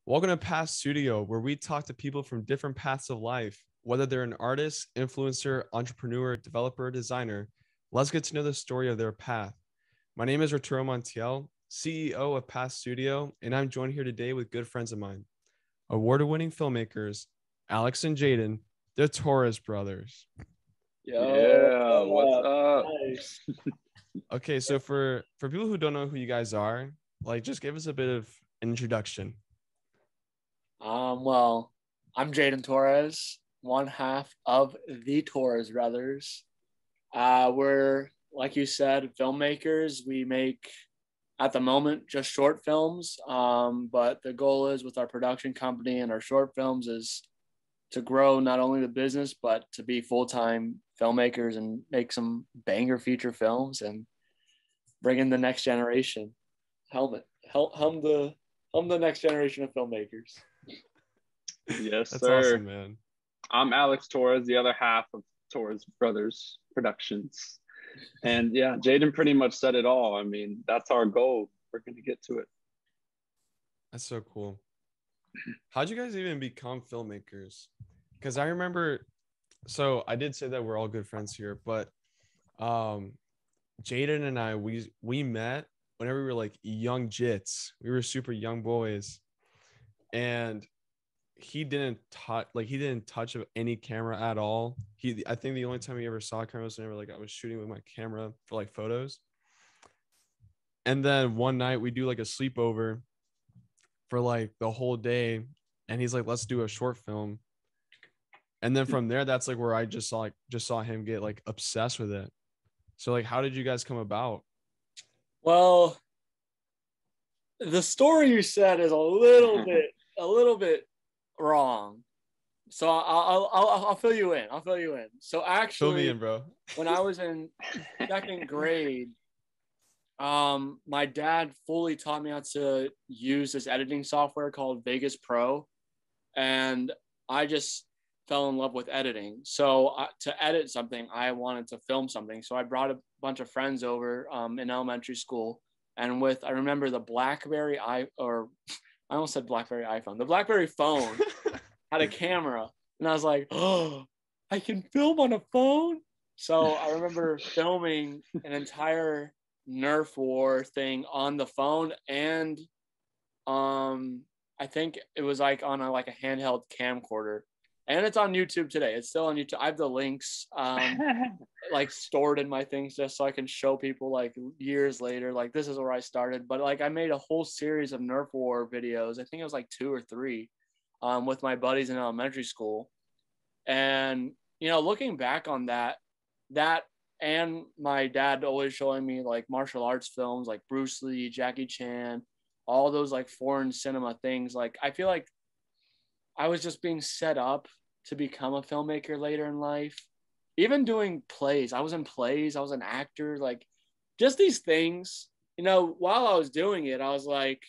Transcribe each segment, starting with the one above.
Welcome to Past Studio, where we talk to people from different paths of life, whether they're an artist, influencer, entrepreneur, developer, designer. Let's get to know the story of their path. My name is Arturo Montiel, CEO of Past Studio, and I'm joined here today with good friends of mine, award-winning filmmakers, Alex and Jaden, the Torres Brothers. Yeah, what's up? Nice. Okay, so for people who don't know who you guys are, just give us a bit of an introduction. Well, I'm Jaden Torres, one half of the Torres Brothers. We're, like you said, filmmakers. We make, at the moment, just short films. But the goal is with our production company and our short films is to grow not only the business, but to be full-time filmmakers and make some banger feature films and bring in the next generation. Helm the next generation of filmmakers. Yes, That's sir. awesome, man. I'm Alex Torres, the other half of Torres Brothers Productions. And yeah, Jaden pretty much said it all. I mean, that's our goal. We're going to get to it. That's so cool. How'd you guys even become filmmakers? Because I remember, so I did say that we're all good friends here, but Jaden and I, we met whenever we were like young jits. We were super young boys. And he didn't touch any camera at all. I think the only time he ever saw a camera was whenever I was shooting with my camera for photos. And then one night we do a sleepover for the whole day, and he's like, let's do a short film. And then from there, that's where I just saw him get obsessed with it. So how did you guys come about? Well, the story you said is a little bit wrong. So I'll fill you in. So actually, Fill me in, bro. When I was in second grade, my dad fully taught me how to use this editing software called Vegas Pro, and I just fell in love with editing. So to edit something, I wanted to film something. So I brought a bunch of friends over in elementary school, and I remember the BlackBerry I almost said BlackBerry iPhone. The BlackBerry phone had a camera, and I was like, oh, I can film on a phone. So I remember filming an entire Nerf war thing on the phone, and I think it was on a handheld camcorder, and it's on YouTube today. It's still on YouTube. I have the links stored in my things just so I can show people years later, this is where I started. But I made a whole series of Nerf war videos. I think it was 2 or 3 with my buddies in elementary school. And looking back on that and my dad always showing me martial arts films like Bruce Lee, Jackie Chan, all those foreign cinema things. I feel like I was just being set up to become a filmmaker later in life. Even doing plays. I was in plays. I was an actor. Just these things, while I was doing it, I was like,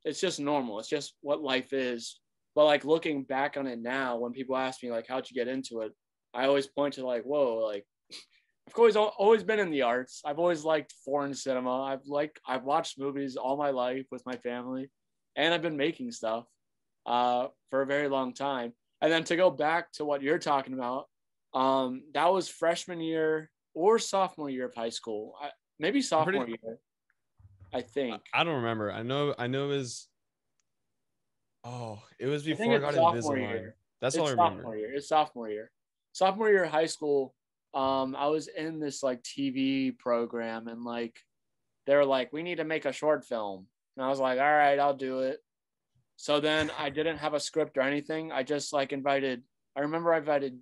it's just normal. It's just what life is. But looking back on it now, when people ask me how'd you get into it, I always point to whoa, I've always been in the arts. I've always liked foreign cinema. I've watched movies all my life with my family, and I've been making stuff for a very long time. And then to go back to what you're talking about, that was freshman year or sophomore year of high school. Maybe sophomore year, I think. I don't remember. I know it was. Oh, it was before I got Invisalign. That's all I remember. It's sophomore year. Sophomore year of high school. I was in this TV program, and they were like, we need to make a short film. And I was like, all right, I'll do it. So then I didn't have a script or anything. I just I remember I invited,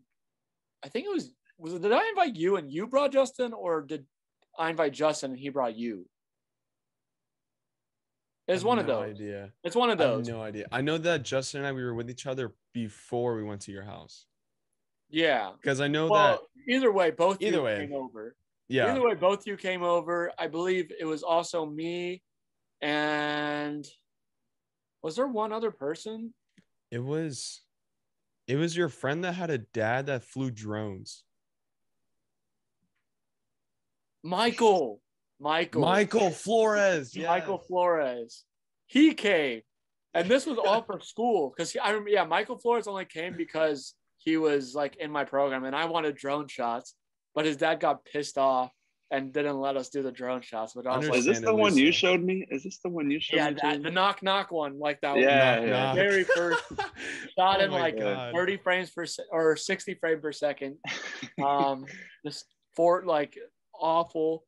I think did I invite you and you brought Justin, or did I invite Justin and he brought you? It's one of those. Idea. It's one of those. I have no idea. I know that Justin and I, we were with each other before we went to your house. Yeah. Because I know that. Either way, both you came over. Yeah. Either way, both you came over. I believe it was also me, and was there one other person? It was your friend that had a dad that flew drones. Michael Flores. Michael Flores. He came. And this was all for school because I remember, yeah, Michael Flores only came because he was like in my program and I wanted drone shots, but his dad got pissed off and didn't let us do the drone shots. But I was like, is this the one you showed me? Is this the one you showed me? Yeah, the knock knock one, like that. Yeah, knock. Very first shot in like God. 30 frames per or 60 frames per second. Just for like awful.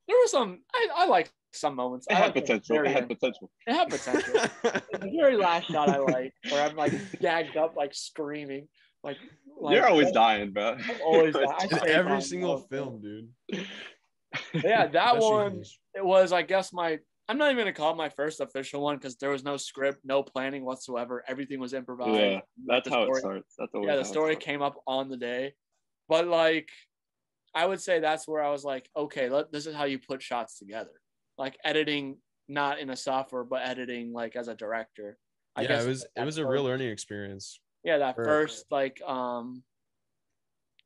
There was some. I like some moments. It had potential. It had potential. It had potential. The very last shot I like, where I'm like gagged up, like screaming, like you're always dying, bro. I'm always dying. In every single film, dude. Yeah, that Especially one. It was, I guess, I'm not even gonna call it my first official one because there was no script, no planning whatsoever. Everything was improvised. Yeah, that's how it starts. That's always the story came up on the day, but like, I would say that's where I was like, okay, this is how you put shots together, like editing, not in a software, but editing like as a director. I guess it was a real learning experience. Yeah, that first like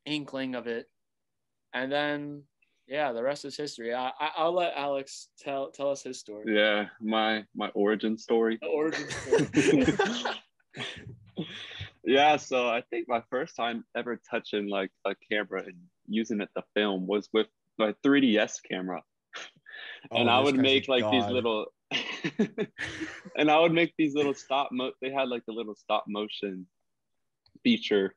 inkling of it, and then yeah, the rest is history. I'll let Alex tell us his story. Yeah, my origin story. The origin story. Yeah, so I think my first time ever touching like a camera and using it to film was with my 3DS camera. And I would make like these little and I would make these little they had like a little stop motion feature,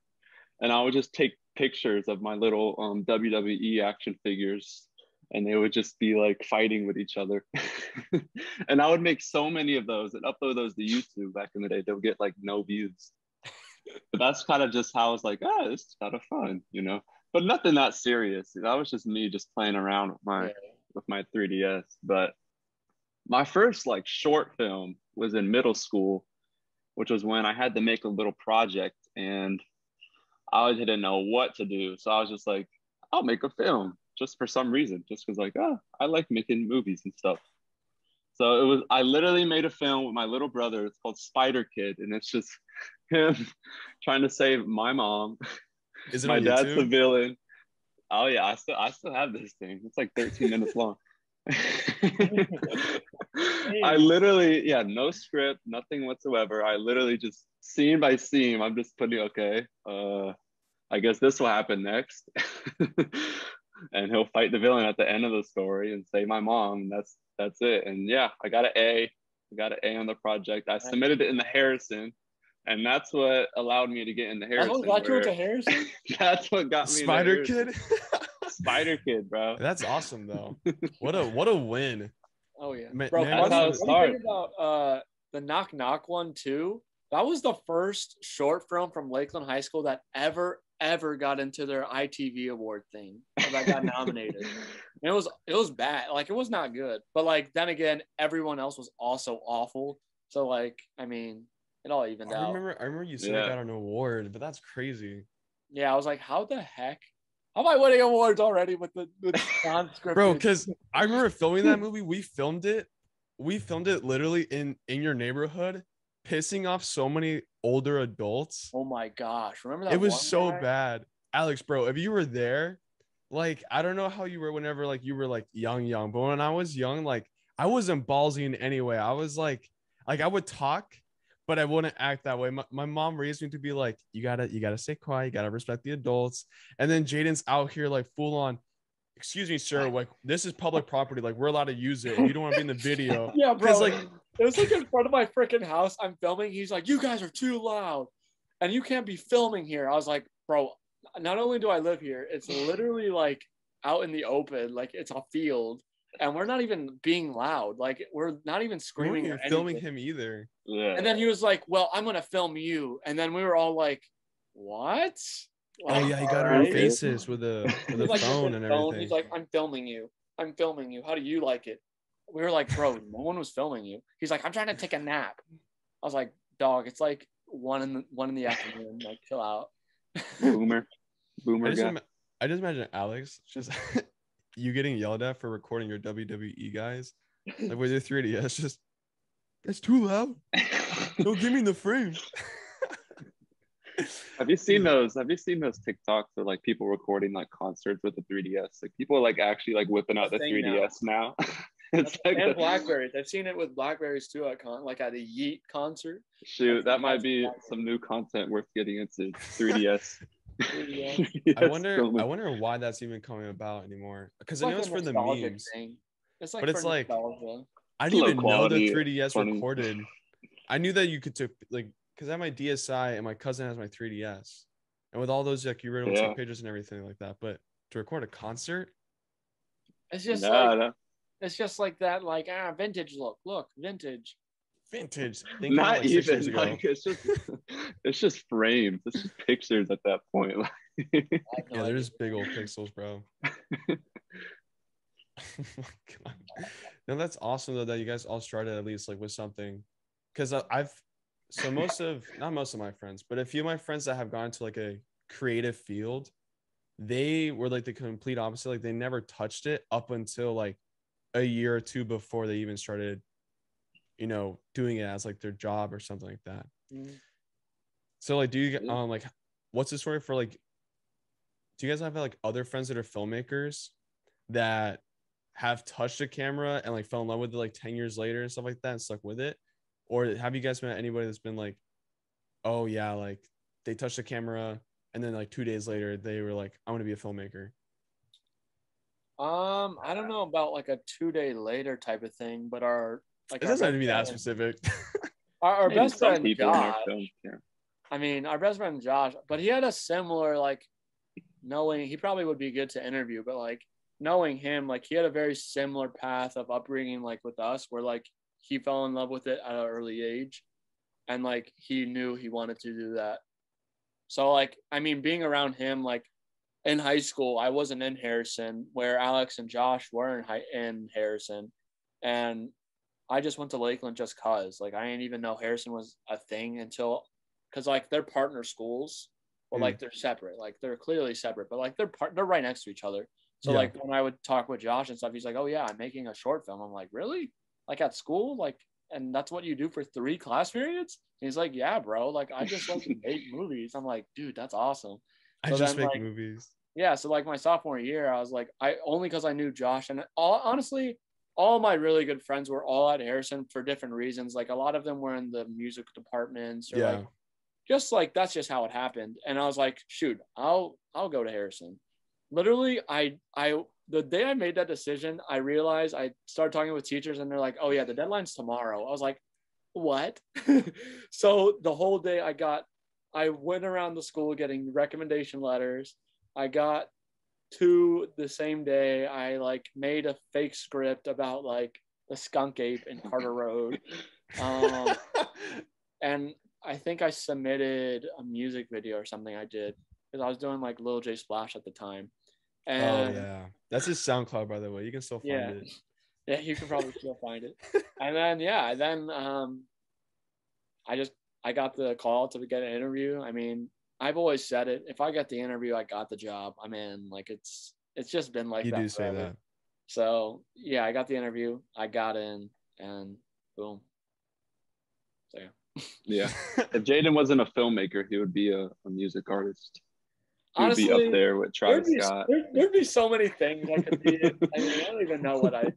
and I would just take pictures of my little WWE action figures, and they would just be like fighting with each other. And I would make so many of those and upload those to YouTube back in the day. They'll get like no views. But that's kind of just how I was like, this is kind of fun, you know, but nothing that serious. That was just me just playing around with my 3DS. But my first like short film was in middle school, which was when I had to make a little project and I didn't know what to do. So I was just like, I'll make a film just for some reason, just because like, I like making movies and stuff. So I literally made a film with my little brother. It's called Spider Kid. And it's just him trying to save my mom. Is it my on dad's YouTube? the villain. Oh yeah, I still have this thing. It's like 13 minutes long. I literally, no script, nothing whatsoever. I literally just scene by scene, I'm just putting, okay, I guess this will happen next. And he'll fight the villain at the end of the story and save my mom. That's it. And yeah, I got an A. I got an A on the project. I submitted it in the Harrison. And that's what allowed me to get into Harrison. That's what got you into Harrison? That's what got me Spider Kid? Spider Kid, bro. That's awesome, though. What a win. Oh, yeah. Bro, that's how it started. About the Knock Knock one, too. That was the first short film from Lakeland High School that ever got into their ITV award thing. That got nominated. And it was bad. Like, it was not good. But, like, then again, everyone else was also awful. So, like, I mean, it all evened out. I remember you said I got an award, but that's crazy. Yeah, I was like, how the heck? How am I winning awards already with the non-scripted? Bro, because I remember filming that movie. We filmed it literally in your neighborhood, pissing off so many older adults. Oh my gosh. Remember that? It was so bad. Alex, bro, if you were there, like, I don't know how you were whenever like you were like young, but when I was young, like I wasn't ballsy in any way. I was like I would talk, but I wouldn't act that way. My mom raised me to be like, you gotta stay quiet, you gotta respect the adults. And then Jaden's out here like full on, excuse me, sir, like this is public property, like we're allowed to use it. You don't want to be in the video. Yeah, bro. Like it was like in front of my freaking house. I'm filming. He's like, you guys are too loud, and you can't be filming here. I was like, bro, not only do I live here, it's literally like out in the open, like it's a field, and we're not even being loud. Like we're not even screaming. We weren't even filming him either. Yeah. And then he was like, well, I'm gonna film you. And then we were all like, what? Like, oh yeah, he got our faces with a like, phone and everything. He's like, I'm filming you. How do you like it? We were like, bro, no one was filming you. He's like, I'm trying to take a nap. I was like, dog, it's like one in the afternoon. Like, chill out. Boomer guy. I just imagine Alex just you getting yelled at for recording your WWE guys, like with your 3DS. Just it's too loud. Don't give me the frame. Have you seen those TikToks of like people recording like concerts with the 3DS? Like people are like actually like whipping out the 3DS now. It's like and Blackberries. I've seen it with Blackberries too at at a Yeet concert. Shoot, that might be some new content worth getting into. 3DS. I wonder why that's even coming about anymore. Because I know it's for the memes. Thing. It's like, but it's like, nostalgia. I didn't even know the 3DS recorded. I knew that you could take like, because I have my DSi and my cousin has my 3DS, and with all those like you were able to take pictures and everything like that. But to record a concert, it's just it's just like that, like vintage look, vintage. Not like even like it's just frames. It's just pictures at that point. Yeah, they're just big old pixels, bro. Oh my God. No, that's awesome though that you guys all started at least like with something, because not most of my friends, but a few of my friends that have gone to like a creative field, they were like the complete opposite. Like they never touched it up until like a year or two before they even started, you know, doing it as like their job or something like that. So like, do you like, what's the story for like, do you guys have like other friends that are filmmakers that have touched a camera and like fell in love with it like 10 years later and stuff like that and stuck with it? Or have you guys met anybody that's been like, oh yeah, like they touched the camera and then like 2 days later they were like, I want to be a filmmaker? I don't know about like a 2 day later type of thing, but it doesn't have to be that specific. Our best friend Josh. I mean, our best friend Josh, but he had a similar like knowing he probably would be good to interview, but like knowing him, like he had a very similar path of upbringing like with us, where like he fell in love with it at an early age, and like he knew he wanted to do that. So like, I mean, being around him, like in high school, I wasn't in Harrison, where Alex and Josh were in Harrison, and I just went to Lakeland just cause like I didn't even know Harrison was a thing until, because like they're partner schools, but like they're separate, like they're clearly separate, but like they're right next to each other. So like when I would talk with Josh and stuff, he's like, oh yeah, I'm making a short film. I'm like, really? Like at school? Like, and that's what you do for 3 class periods? And he's like, yeah, bro. Like I just like make movies. I'm like, dude, that's awesome. So I just make movies. Yeah. So like my sophomore year, I was like, only because I knew Josh, and honestly, all my really good friends were all at Harrison for different reasons. Like a lot of them were in the music departments, or like just like that's just how it happened. And I was like, shoot, I'll go to Harrison. Literally, the day I made that decision, I realized I started talking with teachers and they're like, oh yeah, the deadline's tomorrow. I was like, what? So the whole day I went around the school getting recommendation letters. I got to the same day, I like made a fake script about like the skunk ape in Carter Road. And I think I submitted a music video or something I did, because I was doing like Lil J Splash at the time. And that's his SoundCloud, by the way. You can still find it. Yeah, you can probably still find it. And then I got the call to get an interview. I mean, I've always said it. If I get the interview, I got the job. I mean, like it's just been like that. You do say that. So yeah, I got the interview. I got in, and boom. So yeah. If Jaden wasn't a filmmaker, he would be a music artist. He would honestly, be up there with Travis Scott. There'd be so many things I could be. I mean, I don't even know what I.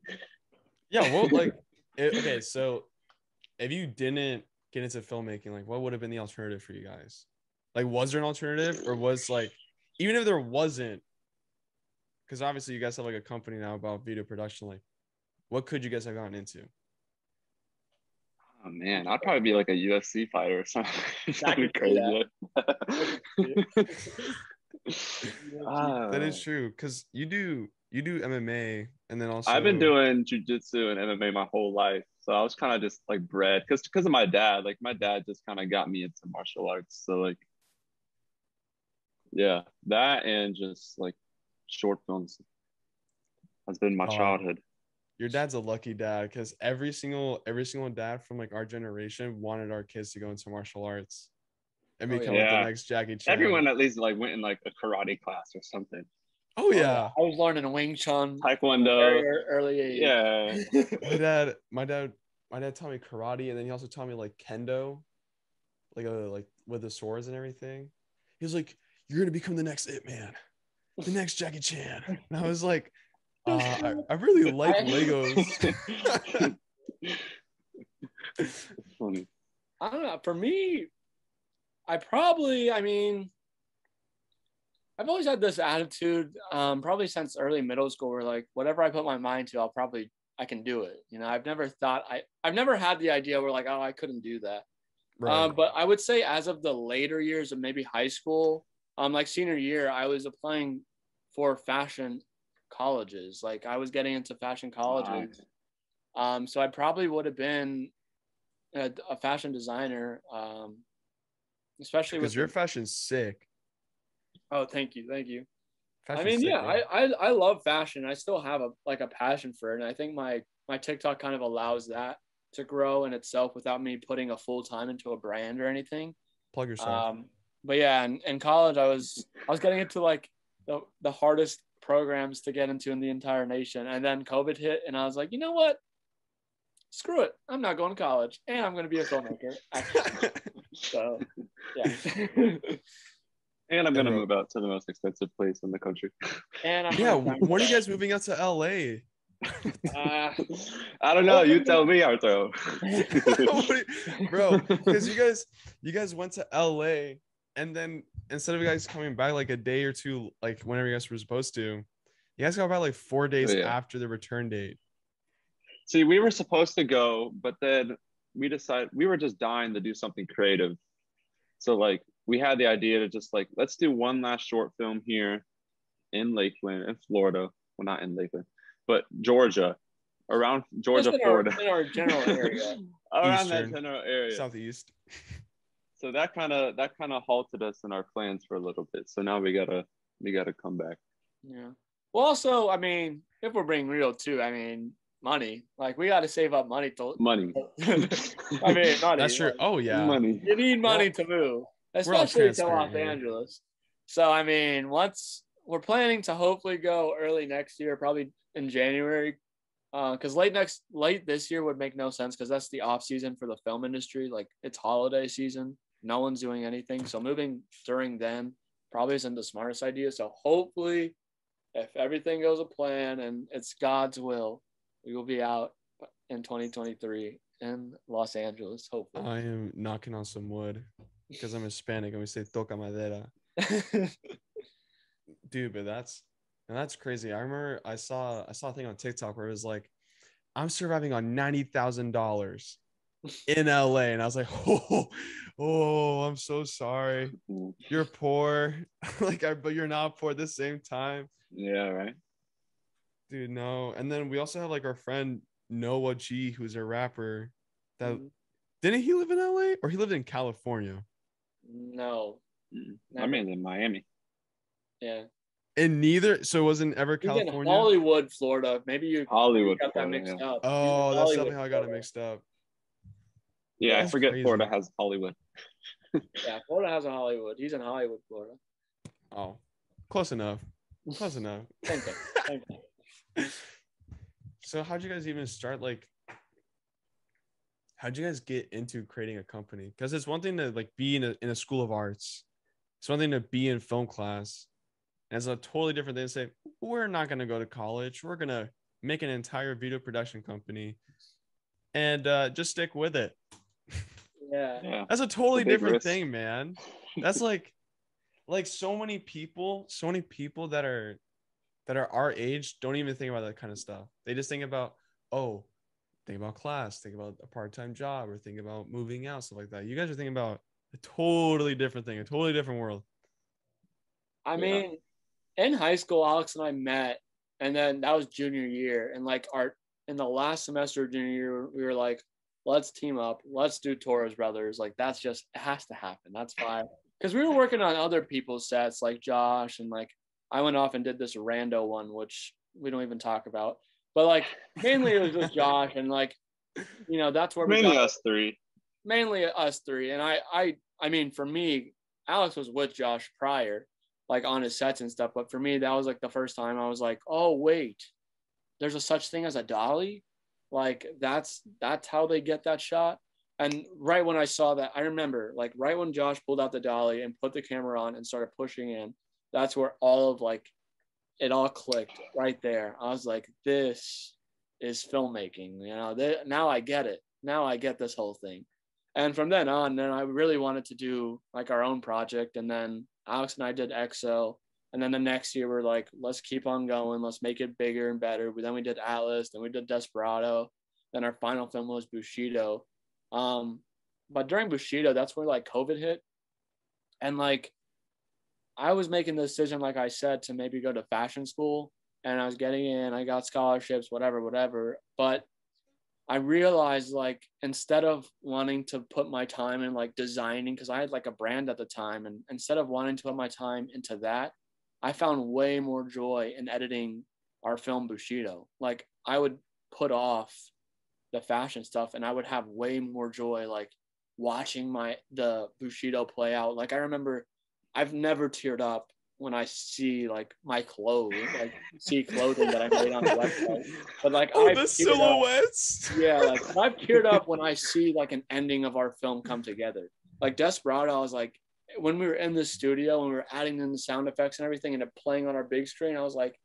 Yeah, well, like, okay, so if you didn't get into filmmaking, like, what would have been the alternative for you guys? Like, was there an alternative, or was like, even if there wasn't, because obviously you guys have like a company now about video production, like, what could you guys have gotten into? Oh man, I'd probably be like a UFC fighter or something. Something crazy. That is true, because you do MMA, and then also I've been doing jiu-jitsu and MMA my whole life, so I was kind of just like bred because of my dad. Like my dad just kind of got me into martial arts, so like yeah, that and just like short films has been my childhood. Your dad's a lucky dad, because every single dad from like our generation wanted our kids to go into martial arts and become like the next Jackie Chan. Everyone at least like went in like a karate class or something. Oh yeah, I was learning Wing Chun, Taekwondo, early age. Yeah. my dad taught me karate, and then he also taught me like kendo, like with the swords and everything. He was like, "You're gonna become the next Ip Man, the next Jackie Chan," and I was like, I really like Legos. It's funny. I don't know. For me, I mean, I've always had this attitude, probably since early middle school, where like whatever I put my mind to, I can do it. You know, I've never had the idea where like, oh, I couldn't do that. Right. But I would say as of the later years of maybe high school, like senior year, I was applying for fashion colleges. Like I was getting into fashion colleges. So I probably would have been a fashion designer, especially because your fashion's sick. Oh, thank you. Fashion's I mean, sick, yeah, man. I love fashion. I still have a passion for it, and I think my TikTok kind of allows that to grow in itself without me putting a full time into a brand or anything. Plug yourself. But yeah, in college, I was getting into like the hardest programs to get into in the entire nation, and then COVID hit, and I was like, you know what? Screw it. I'm not going to college, and I'm going to be a filmmaker. So, yeah. And I'm gonna move out to the most expensive place in the country. And when are you guys moving out to LA? I don't know. You tell me, Arturo. Bro, because you guys went to LA, and then instead of you guys coming back like a day or two, like whenever you guys were supposed to, you guys got back like 4 days after the return date. See, we were supposed to go, but then we decided we were just dying to do something creative. So like we had the idea to just like, let's do one last short film here in Lakeland, in Florida. Well, not in Lakeland, but Georgia, around Georgia, Florida. In our general area. Around Eastern, that general area. Southeast. So that kind of halted us in our plans for a little bit. So now we gotta come back. Yeah. Well, also, I mean, if we're being real too, I mean, money. Like we got to save up money to money. I mean, money. That's true. Oh yeah, money. You need money to move, especially to Los Angeles. So I mean, once we're planning to hopefully go early next year, probably in January, because late this year would make no sense because that's the off season for the film industry. Like it's holiday season, no one's doing anything, so moving during then probably isn't the smartest idea. So hopefully, if everything goes to plan and it's God's will, we will be out in 2023 in Los Angeles, hopefully. I am knocking on some wood because I'm Hispanic and we say toca madera. Dude, but that's crazy. I remember I saw a thing on TikTok where it was like, I'm surviving on $90,000 in LA. And I was like, oh, I'm so sorry. You're poor. But you're not poor at the same time. Yeah, right. Dude, no. And then we also have like our friend Noah G, who's a rapper. Didn't he live in LA or he lived in California? No. I mean in Miami. Yeah. And neither, so it wasn't ever California. In Hollywood, Florida. Maybe you got that mixed up. Oh, that's something I got it mixed up. Yeah, I forget crazy. Florida has Hollywood. Yeah, Florida has a Hollywood. He's in Hollywood, Florida. Oh, close enough. Close enough. Same thing. So how'd you guys even start? Like, how'd you guys get into creating a company? Because it's one thing to like be in a school of arts. It's one thing to be in film class. And it's a totally different thing to say, we're not going to go to college. We're going to make an entire video production company and just stick with it. Yeah. That's a totally different thing, man. That's like so many people that are our age don't even think about that kind of stuff. They just think about class, think about a part-time job, or think about moving out, stuff like that. You guys are thinking about a totally different thing, a totally different world. I mean, in high school, Alex and I met, and then that was junior year. And like in the last semester of junior year, we were like, let's team up, let's do Torres Brothers. Like that's just, it has to happen. That's fine. Because we were working on other people's sets, like Josh, and like I went off and did this rando one, which we don't even talk about. But like mainly it was just Josh, and like, you know, that's where mainly us three. Mainly us three. And I mean, for me, Alex was with Josh prior, like on his sets and stuff. But for me, that was like the first time I was like, oh wait, there's a such thing as a dolly. Like that's how they get that shot. And right when I saw that, I remember like right when Josh pulled out the dolly and put the camera on and started pushing in, that's where all of like it all clicked right there. I was like, this is filmmaking. You know, now I get it. Now I get this whole thing. And from then on, then I really wanted to do like our own project. And then Alex and I did EXO. And then the next year we're like, let's keep on going. Let's make it bigger and better. But then we did Atlas, then we did Desperado. Then our final film was Bushido. But during Bushido, that's where like COVID hit. And like, I was making the decision, like I said, to maybe go to fashion school, and I was getting in, I got scholarships, whatever. But I realized, like, instead of wanting to put my time in like designing, because I had like a brand at the time, and instead of wanting to put my time into that, I found way more joy in editing our film Bushido. Like, I would put off the fashion stuff, and I would have way more joy like watching the Bushido play out. Like, I remember I've never teared up when I see like my clothes, like see clothing that I made on the website. But like, the silhouettes. Yeah, like I've teared up when I see like an ending of our film come together. Like Desperado, I was like, when we were in the studio and we were adding in the sound effects and everything and it playing on our big screen, I was like,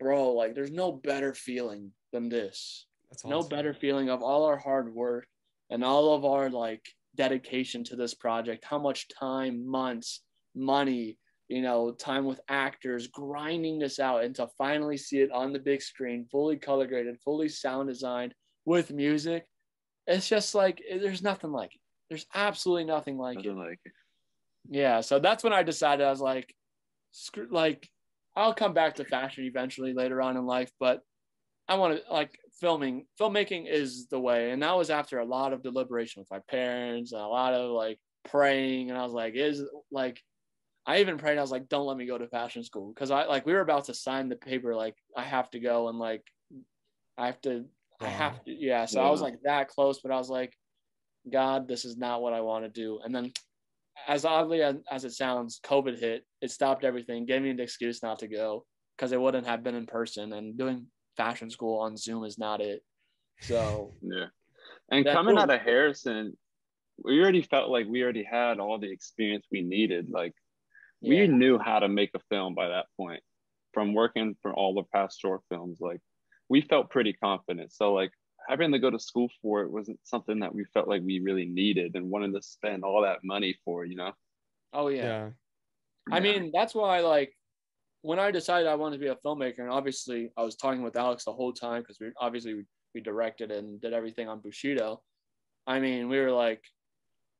bro, like there's no better feeling than this. That's awesome. No better feeling of all our hard work and all of our like dedication to this project, how much time, months, money, you know, time with actors, grinding this out, and to finally see it on the big screen, fully color graded, fully sound designed with music. It's just like, there's nothing like it. There's absolutely nothing like it. Yeah. So that's when I decided, I was like, screw, like, I'll come back to fashion eventually later on in life, but I want to like filmmaking is the way. And that was after a lot of deliberation with my parents and a lot of like praying. And I was like, I even prayed. I was like, don't let me go to fashion school. Cause we were about to sign the paper. Like I have to go. And like, I have to. Yeah. So I was like that close, but I was like, God, this is not what I want to do. And then as oddly as it sounds, COVID hit, it stopped everything, gave me an excuse not to go because it wouldn't have been in person, and doing fashion school on Zoom is not it. So yeah. And coming out of Harrison, we already felt like we already had all the experience we needed. Like we knew how to make a film by that point from working for all the past short films. Like we felt pretty confident. So like having to go to school for it wasn't something that we felt like we really needed and wanted to spend all that money for, you know? Oh yeah. I mean, that's why like when I decided I wanted to be a filmmaker, and obviously I was talking with Alex the whole time because we directed and did everything on Bushido. I mean, we were like,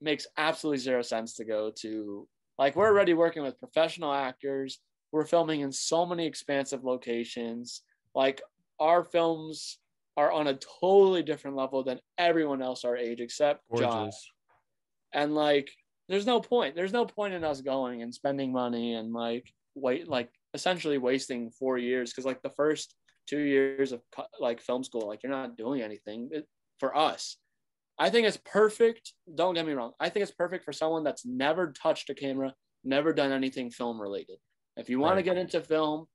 makes absolutely zero sense to go to, like, we're already working with professional actors. We're filming in so many expansive locations. Like our films are on a totally different level than everyone else our age except Josh. And like, there's no point in us going and spending money and like essentially wasting 4 years. Because like the first 2 years of like film school, like you're not doing anything for us. I think it's perfect. Don't get me wrong. I think it's perfect for someone that's never touched a camera, never done anything film related. If you want to get into film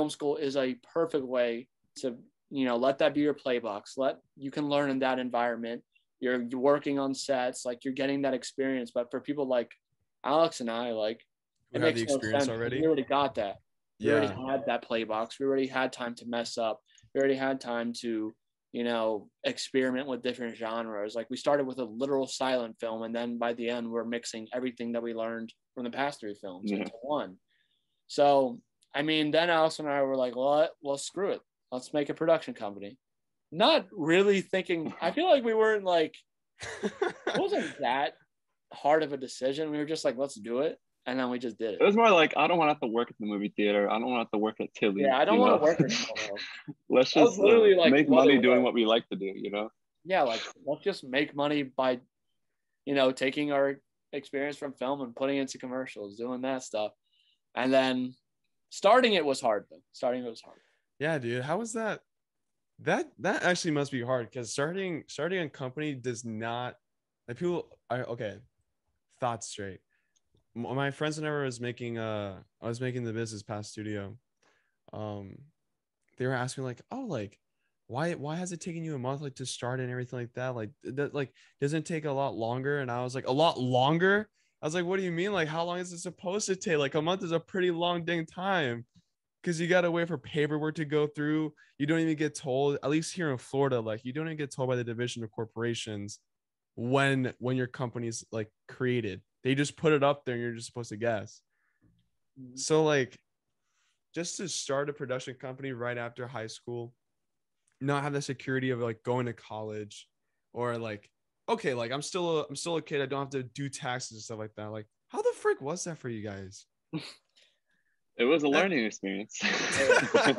school is a perfect way to, you know, let that be your play box. You can learn in that environment. You're working on sets, like you're getting that experience. But for people like Alex and I, like it makes no sense. Already. We already got that. We already had that play box. We already had time to mess up. We already had time to, you know, experiment with different genres. Like we started with a literal silent film, and then by the end, we're mixing everything that we learned from the past 3 films into one. So, I mean, then Alex and I were like, well, screw it. Let's make a production company. Not really thinking, I feel like we weren't like, it wasn't that hard of a decision. We were just like, let's do it. And then we just did it. It was more like, I don't want to have to work at the movie theater. I don't want to have to work at Tilly. Yeah, I don't want to work at somewhere else. Let's just like, make money doing what we like to do, you know? Yeah, like, let's just make money by, you know, taking our experience from film and putting it into commercials, doing that stuff. And then starting it was hard, though. Yeah, dude. How was that? That actually must be hard because starting a company does not, like, people are okay. Thoughts straight. My friends, whenever I was making the business past studio, they were asking like, oh, like why has it taken you a month like to start and everything like that? Like that, like, doesn't it take a lot longer? And I was like, a lot longer? I was like, what do you mean? Like, how long is it supposed to take? Like a month is a pretty long dang time. because you gotta wait for paperwork to go through. You don't even get told, at least here in Florida, like you don't even get told by the Division of Corporations when your company's like created. They just put it up there and you're just supposed to guess. So like just to start a production company right after high school, not have the security of like going to college, or like, okay, like I'm still a kid, I don't have to do taxes and stuff like that. Like, how the frick was that for you guys? It was a learning experience. That's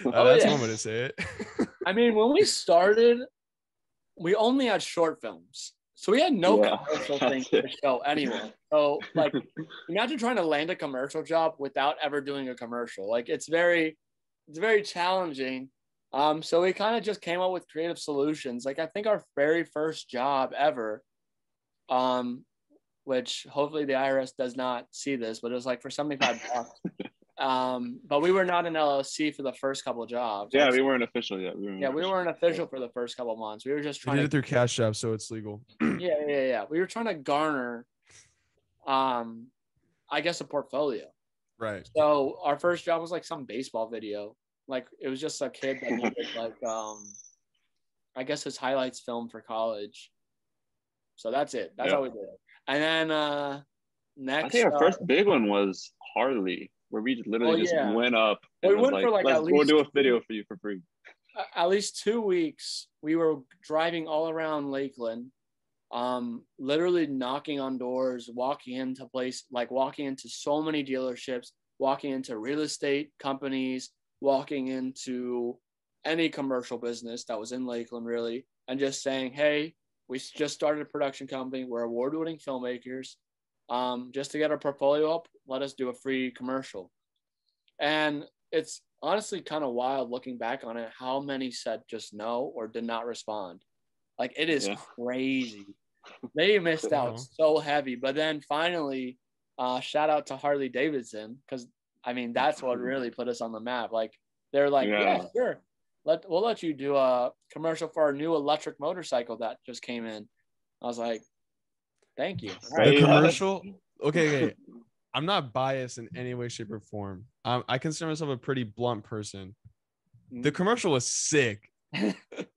one way to say it. I mean, when we started, we only had short films. So we had no commercial thing to show anyone. So like, imagine trying to land a commercial job without ever doing a commercial. Like it's very challenging. So we kind of just came up with creative solutions. Like I think our very first job ever, which hopefully the IRS does not see this, but it was like for $75. But we were not an LLC for the first couple of jobs. Yeah, we weren't official yet. We weren't official for the first couple of months. We were just trying to do it through Cash App, so it's legal. Yeah. We were trying to garner, I guess, a portfolio. Right. So our first job was like some baseball video. Like it was just a kid that needed like, I guess his highlights film for college. So that's it. That's all we did. And then next, I think our first big one was Harley, where we literally just went up. And we went for like at least we'll do a video for you for free. At least 2 weeks, we were driving all around Lakeland, literally knocking on doors, walking into so many dealerships, walking into real estate companies, walking into any commercial business that was in Lakeland, really, and just saying, hey, we just started a production company. We're award-winning filmmakers. Just to get our portfolio up, let us do a free commercial. And it's honestly kind of wild looking back on it, how many said just no or did not respond. Like it is crazy. They missed out so heavy. But then finally, shout out to Harley Davidson, because I mean that's what really put us on the map. Like they're like, yeah sure, we'll let you do a commercial for our new electric motorcycle that just came in. I was like, thank you. The commercial, okay. I'm not biased in any way, shape, or form. I consider myself a pretty blunt person. The commercial was sick.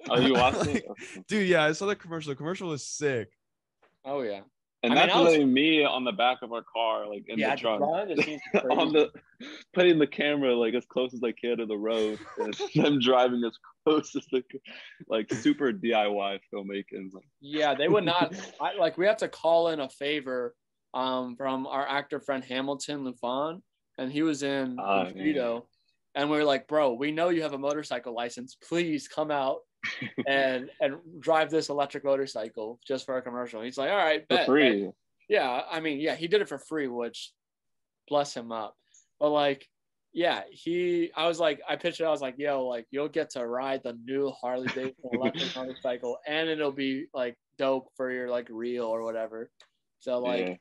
Oh, you watched it? Dude, yeah, I saw the commercial. The commercial was sick. Oh, yeah. And that's letting me on the back of our car, like in the trunk, putting the camera like as close as I can to the road, and them driving as close as they could, like super DIY filmmaking. Yeah, they would not. We have to call in a favor from our actor friend Hamilton Lufon, and he was in Vito, and we were like, bro, we know you have a motorcycle license. Please come out and drive this electric motorcycle just for a commercial. He's like, all right, bet. For free. Like, yeah, I mean, yeah, he did it for free, which bless him up. But like, yeah, I pitched it. I was like, yo, like you'll get to ride the new Harley Davidson electric motorcycle, and it'll be like dope for your like reel or whatever. So like,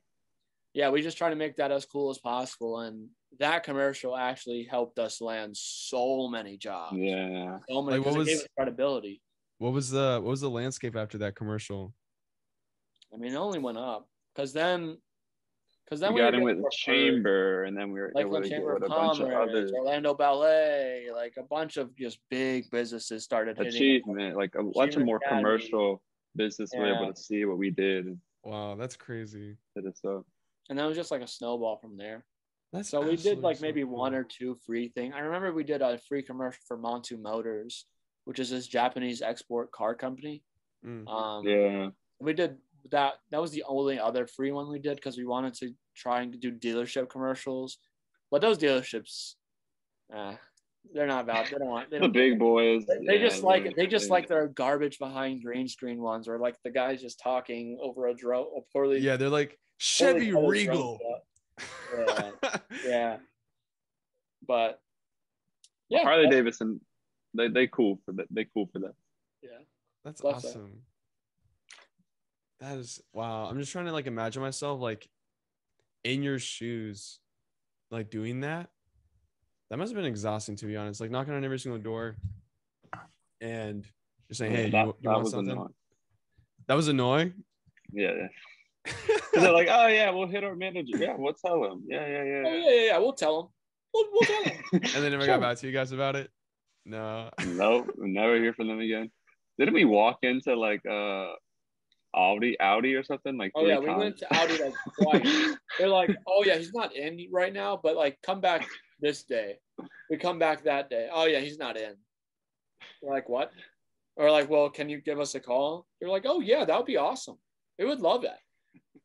yeah, we just try to make that as cool as possible, and that commercial actually helped us land so many jobs. Yeah. So many, because it gave us credibility. What was the landscape after that commercial? I mean, it only went up because then we got in with the Chamber, and then we were able to get with a bunch of others. Orlando Ballet, like a bunch of just big businesses started hitting. Achievement, like a bunch of more commercial business were able to see what we did. Wow, that's crazy. Hit us up. And that was just like a snowball from there. So we did like maybe one or two free things. I remember we did a free commercial for Montu Motors, which is this Japanese export car company. We did that. That was the only other free one we did because we wanted to try and do dealership commercials. But those dealerships, they're not valid. They don't want the big boys. They just like it. They just like their garbage behind green screen ones, or like the guys just talking over a drone. Yeah, they're like Chevy Regal. Yeah. But yeah, Harley Davidson, they cool for that. They cool for that. Yeah, that's awesome. That is wow. I'm just trying to like imagine myself like in your shoes, like doing that. That must have been exhausting, to be honest. Like knocking on every single door and just saying, "Hey, you want something?" Annoying. That was annoying. Yeah. They're like, "Oh yeah, we'll hit our manager. Yeah, we'll tell him. Yeah. Oh, yeah. We'll tell him." We'll tell them. And they never got back to you guys about it? No. Nope, never hear from them again. Didn't we walk into like Audi or something like Oh 3 yeah, times? we went to Audi like twice. They're like, oh yeah, he's not in right now, but like come back this day. We come back that day. Oh yeah, he's not in. We're like, what? Or like, well, can you give us a call? They're like, oh yeah, that would be awesome. We would love that.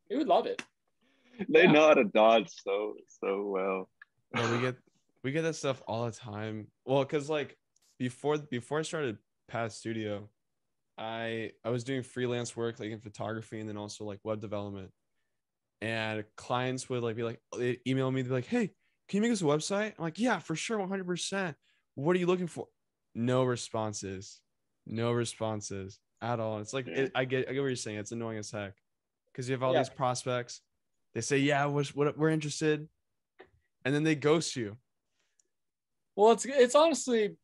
We would love it. They know how to dodge so well. No, we get that stuff all the time. Well, because like before I started Past Studio, I was doing freelance work like in photography and then also like web development. And clients would like be like, they email me, they're like, hey, can you make us a website? I'm like, yeah, for sure, 100%. What are you looking for? No responses at all. It's like I get what you're saying. It's annoying as heck because you have all these prospects. They say, yeah, we're interested, and then they ghost you. Well, it's honestly,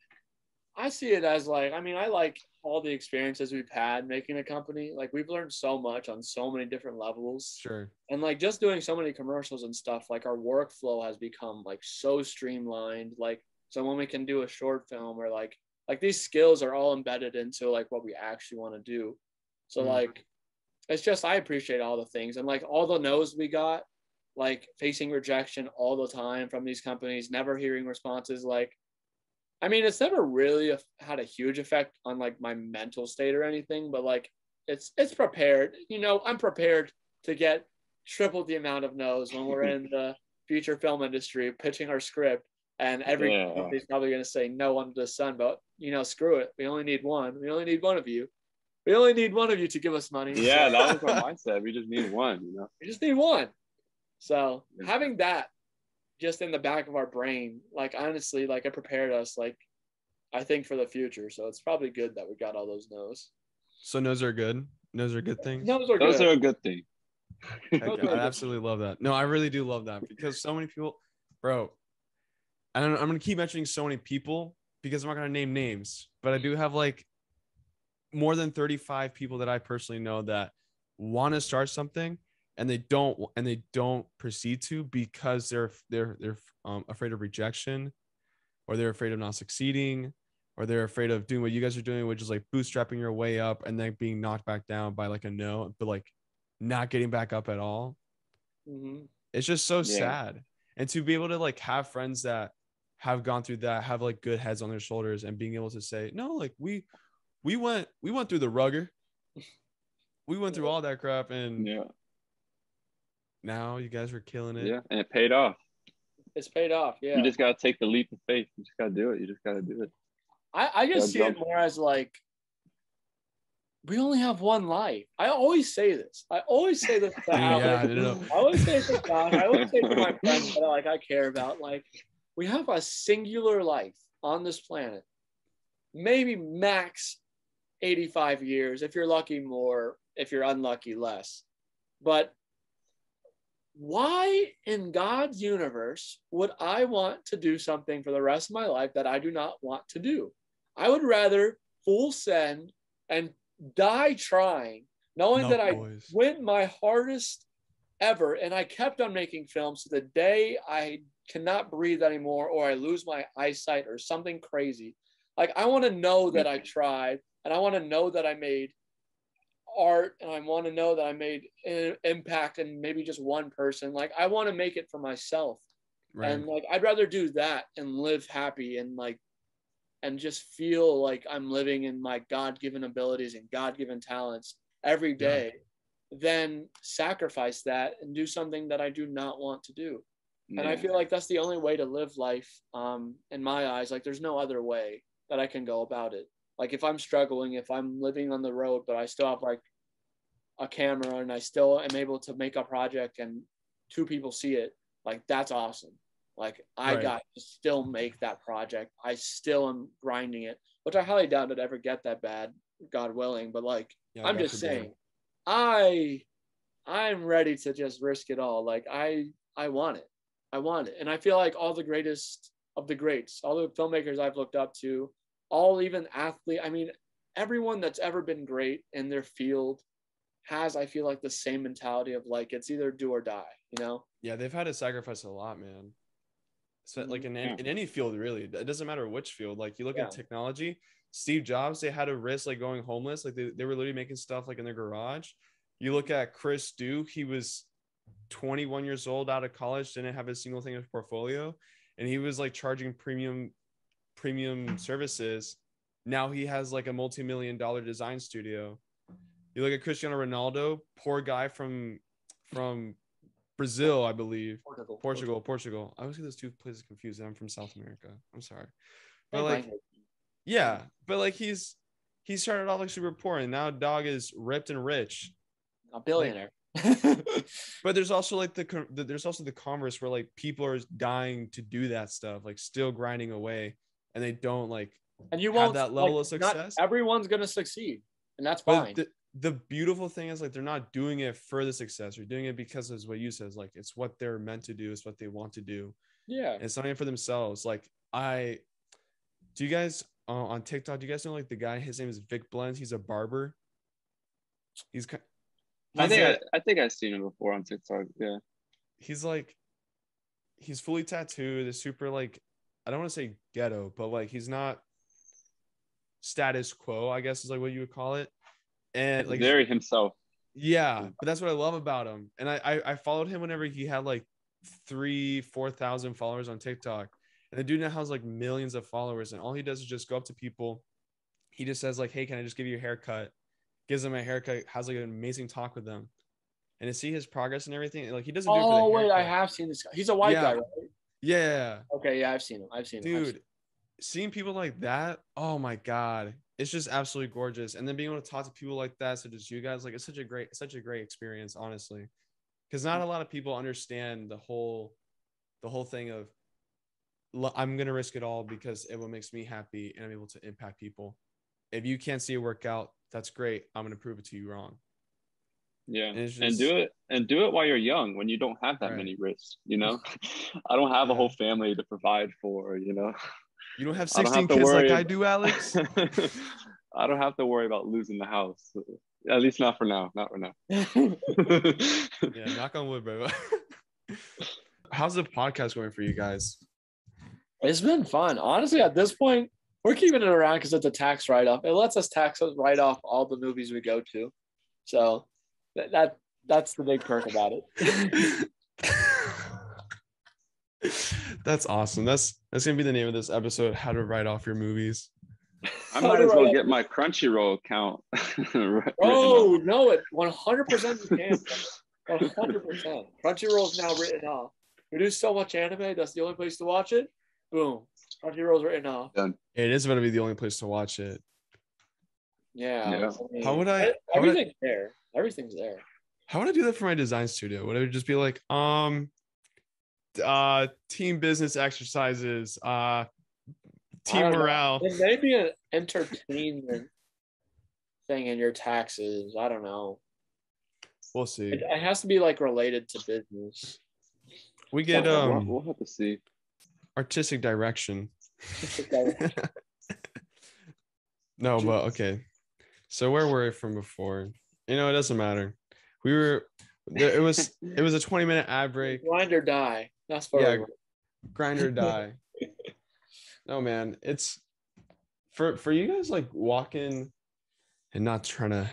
I see it as like, I mean, I like all the experiences we've had making a company. Like we've learned so much on so many different levels. Sure. And like just doing so many commercials and stuff, like our workflow has become like so streamlined. Like so when we can do a short film or like these skills are all embedded into like what we actually want to do. So like it's just, I appreciate all the things and like all the no's we got, like facing rejection all the time from these companies, never hearing responses. Like, I mean, it's never really had a huge effect on like my mental state or anything, but like it's prepared. You know, I'm prepared to get triple the amount of no's when we're in the feature film industry pitching our script, and every company's probably going to say no under the sun. But you know, screw it. We only need one. We only need one of you. We only need one of you to give us money. Yeah, so. That was my mindset. We just need one. You know, we just need one. So having that just in the back of our brain, like honestly, like it prepared us, like I think for the future. So it's probably good that we got all those no's. So no's are good. No's are good things. Those are a good thing. I absolutely love that. No, I really do love that because so many people, bro. I'm gonna keep mentioning so many people because I'm not gonna name names, but I do have like more than 35 people that I personally know that want to start something and they don't proceed to because they're afraid of rejection, or they're afraid of not succeeding, or they're afraid of doing what you guys are doing, which is like bootstrapping your way up and then being knocked back down by like a no, but like not getting back up at all. It's just so sad. And to be able to like have friends that have gone through that, have like good heads on their shoulders, and being able to say, no, like we went through the rugger. We went through all that crap, and now you guys are killing it. Yeah, and it paid off. It's paid off. Yeah. You just gotta take the leap of faith. You just gotta do it. You just gotta do it. I just see it more as like, we only have one life. I always say this. I always say this to Alex. I always say it to Josh. I always say it to my friends that like I care about. Like, we have a singular life on this planet. Maybe max 85 years. If you're lucky, more. If you're unlucky, less. But why in God's universe would I want to do something for the rest of my life that I do not want to do? I would rather full send and die trying, knowing that I went my hardest ever and I kept on making films to the day I cannot breathe anymore or I lose my eyesight or something crazy. Like, I want to know that I tried, and I want to know that I made art, and I want to know that I made an impact in maybe just one person. Like, I want to make it for myself. Right. And like, I'd rather do that and live happy and like, and just feel like I'm living in my God-given abilities and God-given talents every day, than sacrifice that and do something that I do not want to do. And I feel like that's the only way to live life, in my eyes. Like, there's no other way that I can go about it. Like, if I'm struggling, if I'm living on the road, but I still have like a camera and I still am able to make a project and 2 people see it, like, that's awesome. Like, I got to still make that project. I still am grinding it, which I highly doubt I'd ever get that bad, God willing. But like, I'm just saying, I'm ready to just risk it all. Like, I want it. I want it. And I feel like all the greatest of the greats, all the filmmakers I've looked up to, all even athlete, I mean, everyone that's ever been great in their field has, I feel like, the same mentality of like, it's either do or die, you know? Yeah, they've had to sacrifice a lot, man. So like in any field, really, it doesn't matter which field. Like you look at technology, Steve Jobs, they had to risk like going homeless. Like they were literally making stuff like in their garage. You look at Chris Duke, he was 21 years old, out of college, didn't have a single thing in his portfolio, and he was like charging premium services. Now he has like a multi-million-dollar design studio. You look at Cristiano Ronaldo, poor guy from Brazil, I believe. Portugal. I always get those two places confused. I'm from South America. I'm sorry. But like, yeah, but like he started off like super poor, and now dog is ripped and rich, a billionaire. But there's also like the converse where like people are dying to do that stuff, like still grinding away, and they don't like and you have won't that level like, of success. Not everyone's gonna succeed, and that's but fine. The beautiful thing is like they're not doing it for the success. They're doing it because of what you said. Like it's what they're meant to do. It's what they want to do. Yeah, and it's not even for themselves. Like do you guys on TikTok? Do you guys know like the guy? His name is Vic Blends. He's a barber. I think I've seen him before on TikTok. Yeah. He's fully tattooed. He's super like, I don't want to say ghetto, but like he's not status quo, I guess is like what you would call it. And like very himself. Yeah, but that's what I love about him. And I followed him whenever he had like 3,000-4,000 followers on TikTok. And the dude now has like millions of followers. And all he does is just go up to people. He just says like, hey, can I just give you a haircut? Gives them a haircut, has like an amazing talk with them. And to see his progress and everything, like he doesn't do it for the haircut. Oh, wait, I have seen this guy. He's a white guy, right? Yeah. Okay, yeah, I've seen him. Dude, seeing people like that, oh my God. It's just absolutely gorgeous. And then being able to talk to people like that, such as you guys, like it's such a great experience, honestly. Because not a lot of people understand the whole thing of I'm gonna risk it all because it will makes me happy and I'm able to impact people. If you can't see it work out, that's great. I'm gonna prove it to you wrong. Yeah, and do it while you're young, when you don't have that many risks. You know, I don't have a whole family to provide for. You know, you don't have 16 kids like I do, Alex. I don't have to worry about losing the house. At least not for now. Not for now. Yeah, knock on wood, bro. How's the podcast going for you guys? It's been fun. Honestly, at this point, we're keeping it around because it's a tax write-off. It lets us write off all the movies we go to. So that's the big perk about it. That's awesome. That's gonna be the name of this episode: how to write off your movies. I might as well get my Crunchyroll account. Oh no, it 100% you can. 100%. Crunchyroll is now written off. We do so much anime. That's the only place to watch it. Boom. Crunchyroll's written off. It is going to be the only place to watch it. Yeah. I mean, how would I? Everything's there. Everything's there. How would I do that for my design studio? Would it just be like, team business exercises, team morale? It may be an entertainment thing in your taxes. I don't know. We'll see. It has to be like related to business. We get we'll have to see. Artistic direction. No, but okay. So where were we from before? You know, it doesn't matter. We were there. It was a 20-minute ad break. Grind or die. That's for grind or die. No, man, it's for you guys like walking, and not trying to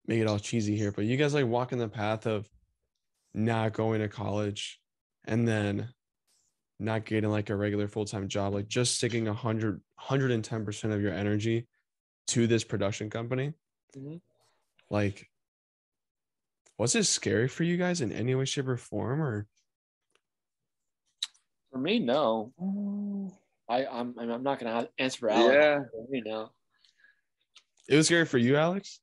make it all cheesy here, but you guys like walking the path of not going to college and then not getting like a regular full-time job, like just sticking 110% of your energy to this production company. Mm-hmm. Like, was it scary for you guys in any way, shape, or form? Or for me, no. I'm not gonna answer for Alex. Yeah. For me, no. It was scary for you, Alex?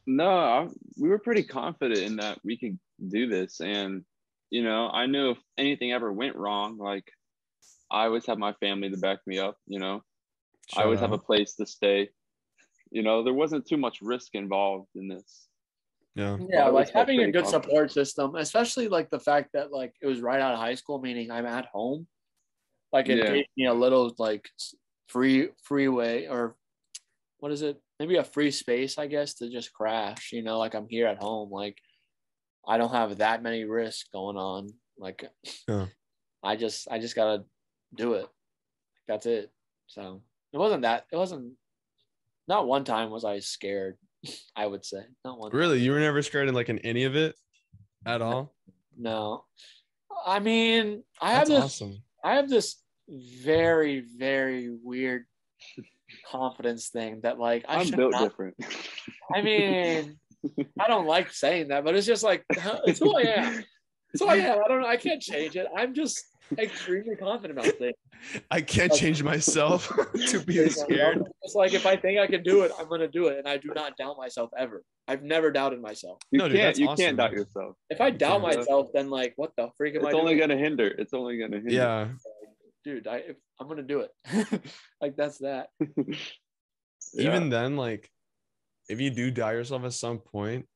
No, we were pretty confident in that we could do this. And, you know, I knew if anything ever went wrong, like I always have my family to back me up, you know. I always have a place to stay. You know, there wasn't too much risk involved in this. Yeah, like having a good support system, especially like the fact that like it was right out of high school, meaning I'm at home. Like it gave me a little like freeway, or what is it? Maybe a free space, I guess, to just crash, you know, like I'm here at home. Like I don't have that many risks going on. Like I just gotta do it. That's it. So it wasn't, not one time was I scared, I would say. Not one Really? time. You were never scared in like in any of it at all? No. I mean, That's awesome. I have this very, very weird confidence thing that like I'm built different. I mean, I don't like saying that, but it's just like it's who I am. It's who I am. I don't know. I can't change it. I'm just extremely confident about things. I can't change myself to be scared. It's like if I think I can do it, I'm gonna do it, and I do not doubt myself ever. I've never doubted myself. You can't doubt yourself. If I doubt myself, then like, what the freak am I doing? It's only gonna hinder. It's only gonna hinder. Yeah, dude, I'm gonna do it. Like that's that. Even then, like, if you do doubt yourself at some point,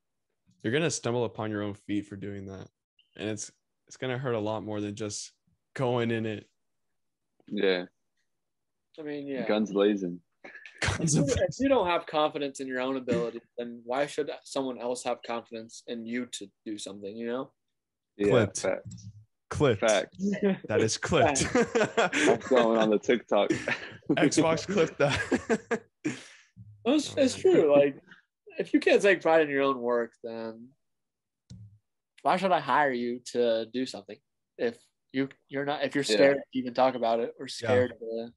you're gonna stumble upon your own feet for doing that, and it's gonna hurt a lot more than just going in it. Yeah. I mean, yeah. Guns blazing. If you don't have confidence in your own ability, then why should someone else have confidence in you to do something? You know. Yeah. Clipped. Facts. Clipped. Facts. That is clipped. That's going on the TikTok. Xbox clipped that. It's true. Like, if you can't take pride in your own work, then why should I hire you to do something? If you're not, if you're scared to even talk about it or scared to,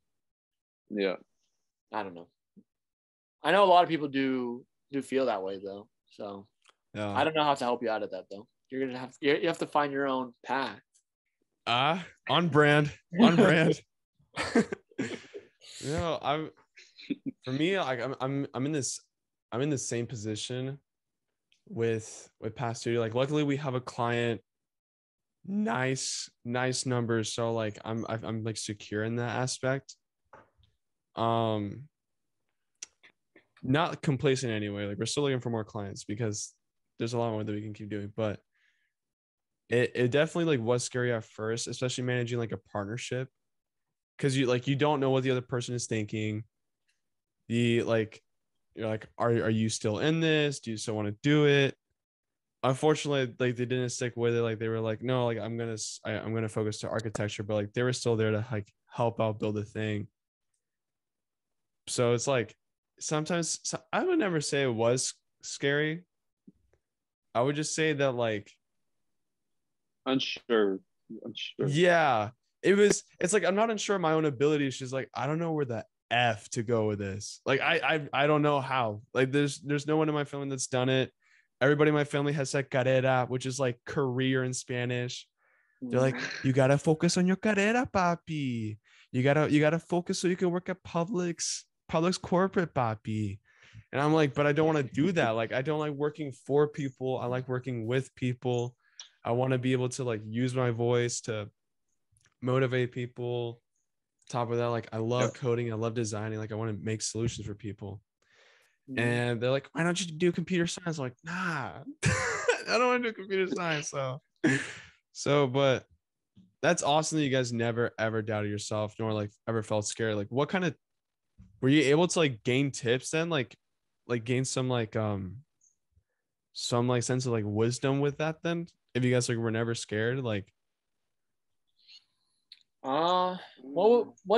I don't know. I know a lot of people do feel that way though. So I don't know how to help you out of that though. You're gonna you have to find your own path. On brand. For me, like I'm in the same position with past studio. Like luckily we have a client, nice numbers, so like I'm like secure in that aspect. Not complacent anyway. Like we're still looking for more clients because there's a lot more that we can keep doing, but it definitely like was scary at first, especially managing like a partnership, because you don't know what the other person is thinking. You're like, are you still in this? Do you still want to do it? Unfortunately, like they didn't stick with it. Like they were like, no, like I'm gonna focus to architecture, but like they were still there to like help out build a thing. So it's like sometimes I would never say it was scary. I would just say that like unsure. Yeah, it's like I'm not unsure of my own abilities. She's like, I don't know where the F to go with this. Like I don't know how. Like there's no one in my family that's done it. Everybody in my family has said carrera, which is like career in Spanish. They're like, you gotta focus on your carrera, papi. You gotta focus so you can work at Publix corporate, papi. And I'm like, but I don't want to do that. Like I don't like working for people. I like working with people. I want to be able to like use my voice to motivate people. Top of that, like I love coding, I love designing, like I want to make solutions for people. And they're like, why don't you do computer science? I'm like, nah, I don't want to do computer science. So but that's awesome that you guys never ever doubted yourself nor like ever felt scared. Like what kind of were you able to like gain tips then, like gain some like sense of like wisdom with that then, if you guys like were never scared? Like what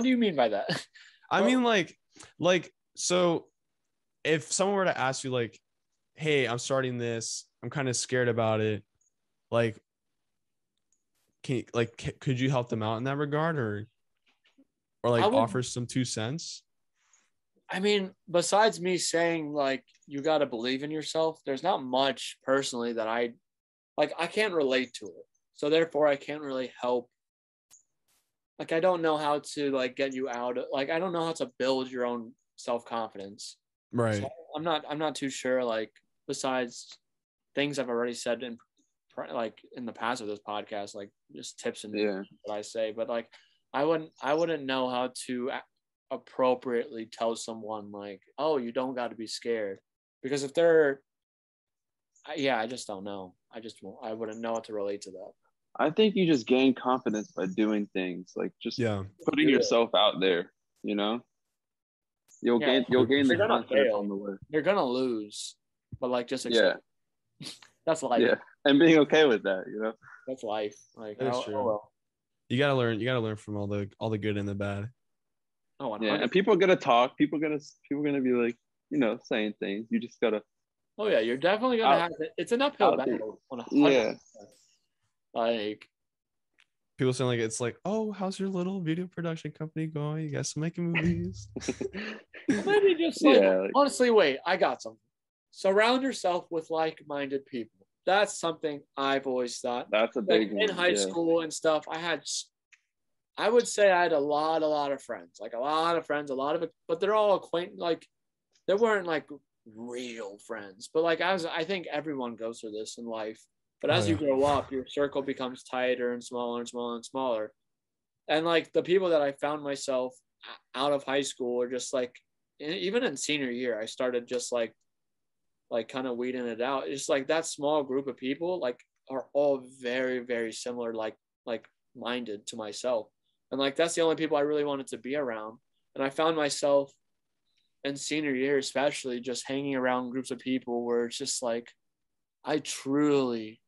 do you mean by that? I mean like so if someone were to ask you like, hey, I'm starting this, I'm kind of scared about it, like could you help them out in that regard, or like offer some 2 cents? I mean, besides me saying like you got to believe in yourself, there's not much personally that I can't relate to it, so therefore I can't really help. Like I don't know how to like get you out. Like I don't know how to build your own self-confidence. Right. So I'm not too sure. Like besides things I've already said in the past of this podcast, like just tips and what I say, but like I wouldn't know how to appropriately tell someone like, oh, you don't got to be scared, because if they're I just don't know. I wouldn't know how to relate to that. I think you just gain confidence by doing things, like just putting yourself out there, you know. You'll gain the confidence on the way. You're gonna lose, but like just accept it. That's life. Yeah, and being okay with that, you know. That's life. Like that's true. Well. You gotta learn from all the good and the bad. Oh, yeah, and people are gonna talk. People are gonna be like, saying things. You just gotta. Oh yeah, you're definitely gonna have to. It's an uphill battle. 100%. Yeah. Like people saying like it's like, oh, how's your little video production company going? You guys still making movies? well, maybe just like honestly, wait, I got something. Surround yourself with like-minded people. That's something I've always thought. That's a big one. In high school and stuff. I would say I had a lot of friends, like a lot of friends, but they're all acquainted. Like they weren't like real friends, but like I think everyone goes through this in life. But as you grow up, your circle becomes tighter and smaller and smaller and smaller. And like the people that I found myself out of high school, or just like even in senior year, I started just like kind of weeding it out. It's like that small group of people like are all very, very similar, like minded to myself. And like that's the only people I really wanted to be around. And I found myself in senior year, especially just hanging around groups of people where it's just like I truly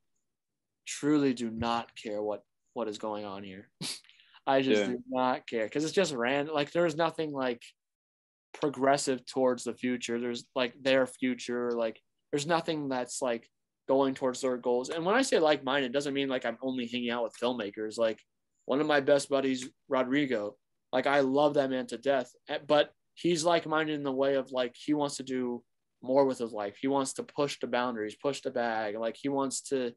do not care what is going on here. I just do not care because it's just random. Like there's nothing like progressive towards the future. There's like their future. Like there's nothing that's like going towards their goals. And when I say like-minded, it doesn't mean like I'm only hanging out with filmmakers. Like one of my best buddies, Rodrigo, like I love that man to death, but he's like-minded in the way of like he wants to do more with his life. He wants to push the boundaries, push the bag. Like he wants to,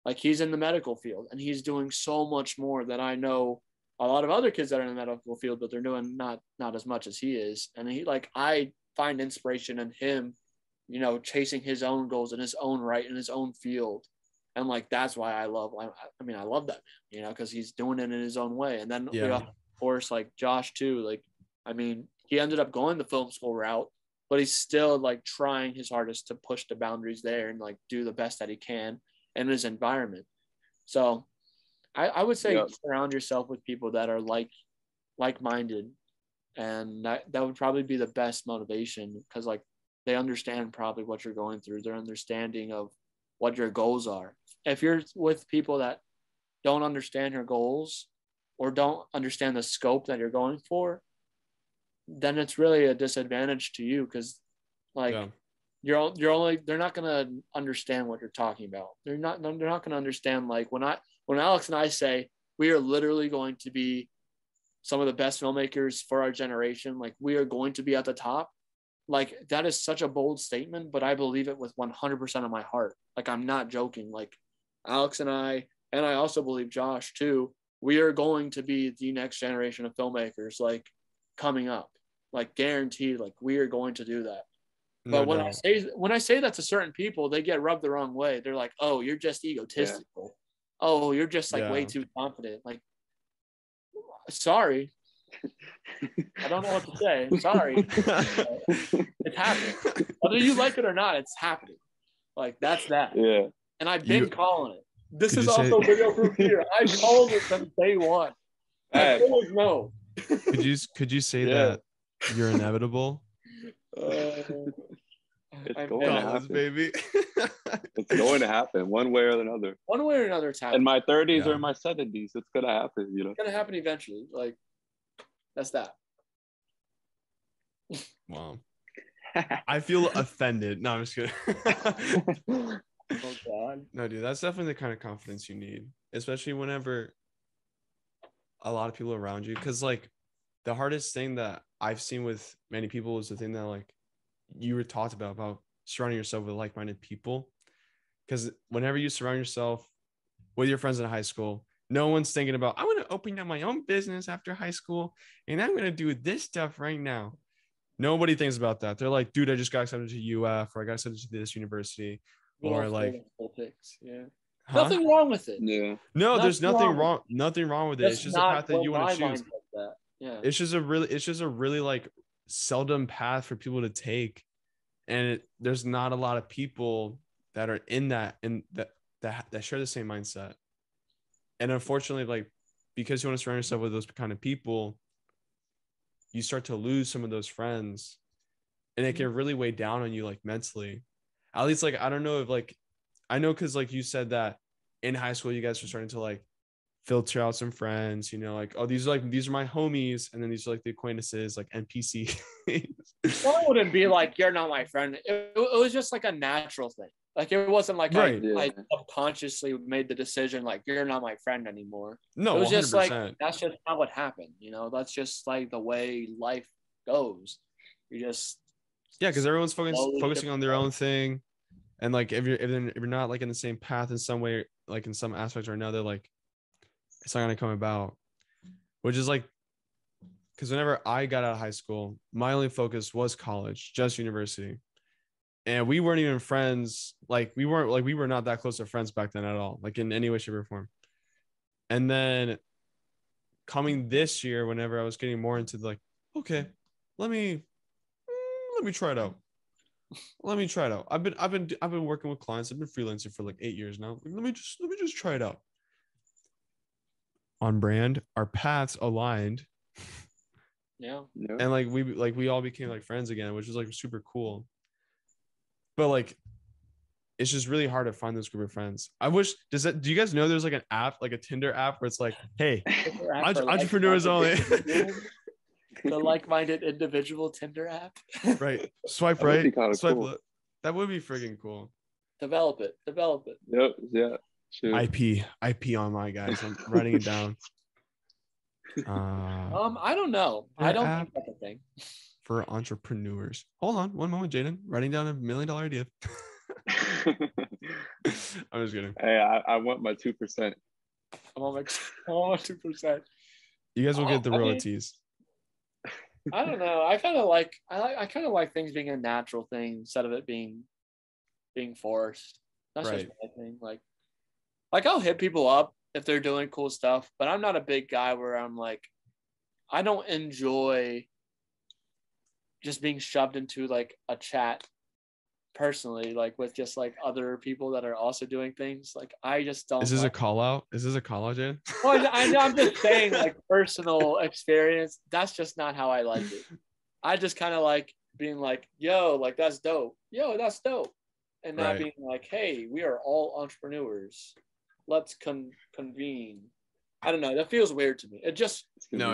like he's in the medical field and he's doing so much more that I know a lot of other kids that are in the medical field, but they're doing not as much as he is. And he like, I find inspiration in him, chasing his own goals in his own right, in his own field. And like, that's why I love that man, because he's doing it in his own way. And then of course, like Josh too, like, I mean, he ended up going the film school route, but he's still like trying his hardest to push the boundaries there and like do the best that he can in his environment. So I would say surround yourself with people that are like-minded, and that would probably be the best motivation, because like they understand probably what you're going through. Their understanding of what your goals are. If you're with people that don't understand your goals or don't understand the scope that you're going for, then it's really a disadvantage to you, because like they're not going to understand what you're talking about. They're not going to understand like when Alex and I say we are literally going to be some of the best filmmakers for our generation, like we are going to be at the top, like that is such a bold statement, but I believe it with 100% of my heart. Like I'm not joking. Like Alex and I also believe Josh too, we are going to be the next generation of filmmakers, like coming up, like guaranteed, like we are going to do that. But when I say that to certain people, they get rubbed the wrong way. They're like, oh, you're just egotistical. Oh, you're just like way too confident. Like, sorry. I don't know what to say. Sorry. It's happening. Whether you like it or not, it's happening. Like, that's that. Yeah. And I've been calling it. This is also video proof here. I called it from day one. I always know. Could you say that you're inevitable? It's going to happen, baby. It's going to happen one way or another. One way or another, it's happening. In my 30s or in my 70s, it's gonna happen. It's gonna happen eventually. Like that's that. Wow. I feel offended. No, I'm just kidding. Oh God. No, dude, that's definitely the kind of confidence you need, especially whenever a lot of people are around you. Because like the hardest thing that I've seen with many people is the thing that like you were taught about surrounding yourself with like-minded people. Because whenever you surround yourself with your friends in high school, no one's thinking about, I want to open up my own business after high school and I'm going to do this stuff right now. Nobody thinks about that. They're like, dude, I just got accepted to UF, or I got accepted to this university, or like nothing wrong with it. Yeah. No, there's nothing wrong with it. It's just a path that you want to choose. Yeah. It's just a really like seldom path for people to take, and there's not a lot of people that are in that share the same mindset. And unfortunately, like because you want to surround yourself with those kind of people, you start to lose some of those friends, and it can really weigh down on you, like mentally. At least, like I don't know if like I know, because like you said that in high school you guys were starting to like filter out some friends, you know, like, oh, these are my homies, and then these are like the acquaintances, like NPC. Well, it wouldn't be like you're not my friend. It was just like a natural thing. Like it wasn't like right. I subconsciously made the decision like you're not my friend anymore. No, it was 100%. just like that's just how it happened. You know, that's just like the way life goes. You just because everyone's focusing on their own thing, and like if you're not like in the same path in some way, like in some aspect or another, like it's not gonna come about. Which is like, because whenever I got out of high school, my only focus was college, just university. And we weren't even friends. We were not that close to friends back then at all, like in any way, shape, or form. And then coming this year, whenever I was getting more into okay, let me try it out. Let me try it out. I've been working with clients. I've been freelancing for like 8 years now. Let me just try it out. On brand, our paths aligned. Yeah. And we all became like friends again, which was like super cool. But like, it's just really hard to find this group of friends. I wish. Do you guys know there's like an app, like a Tinder app, where it's like, hey, entrepreneurs only. The like-minded individual Tinder app. Right. Swipe right. Swipe left. That would be freaking cool. Develop it. Yep. Yeah. Sure. IP on my guys. I'm writing it down. I don't know. I don't think that's a thing. For entrepreneurs. Hold on one moment, Jaden. Writing down $1 million idea. I'm just kidding. Hey, I want my 2%. I want my 2%. You guys will get the royalties. I don't know. I kind of like things being a natural thing instead of it being forced. That's just my thing. Like I'll hit people up if they're doing cool stuff, but I'm not a big guy where I'm like, I don't enjoy just being shoved into like a chat personally, like with just like other people that are also doing things. Like I just don't. Is this a call out? Jaden? Well, I'm just saying like personal experience. That's just not how I like it. I just kind of like being like, yo, like that's dope. Yo, that's dope. And not being like, hey, we are all entrepreneurs. Let's convene. I don't know. That feels weird to me. It just I know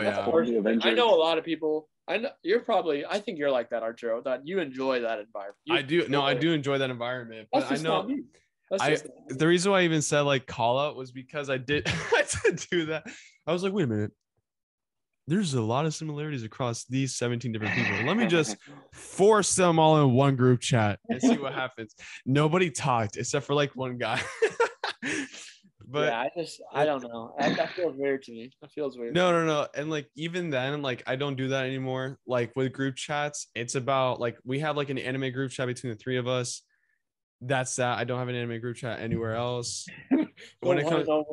a lot of people. I know I think you're like that, Arturo, that you enjoy that environment. I do enjoy that environment. But I know the reason why I even said like call out was because I did do that. I was like, wait a minute. There's a lot of similarities across these 17 different people. Let me just force them all in one group chat and see what happens. Nobody talked except for like one guy. But yeah, I don't know. That feels weird to me. That feels weird. No. And like even then, like I don't do that anymore. Like with group chats, it's about like we have like an anime group chat between the three of us. That's that. I don't have an anime group chat anywhere else. When it comes, bro,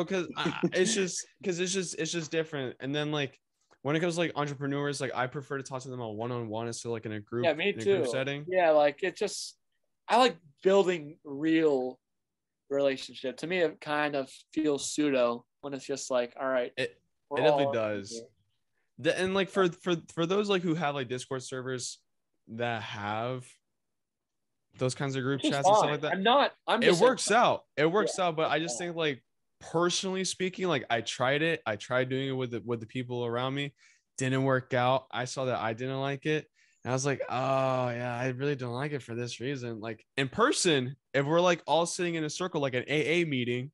because it's just different. And then like when it comes to like entrepreneurs, like I prefer to talk to them on one-on-one instead of like in a group. Yeah, me too. Group setting. Yeah, like I like building real relationship. To me, it kind of feels pseudo when it's just like, all right, it definitely does. And like for those like who have like Discord servers that have those kinds of group chats and stuff like that, it works out. But I just think like personally speaking, like I tried doing it with the people around me, didn't work out. I saw that I didn't like it. And I was like, oh yeah, I really don't like it for this reason. Like in person, if we're like all sitting in a circle, like an AA meeting,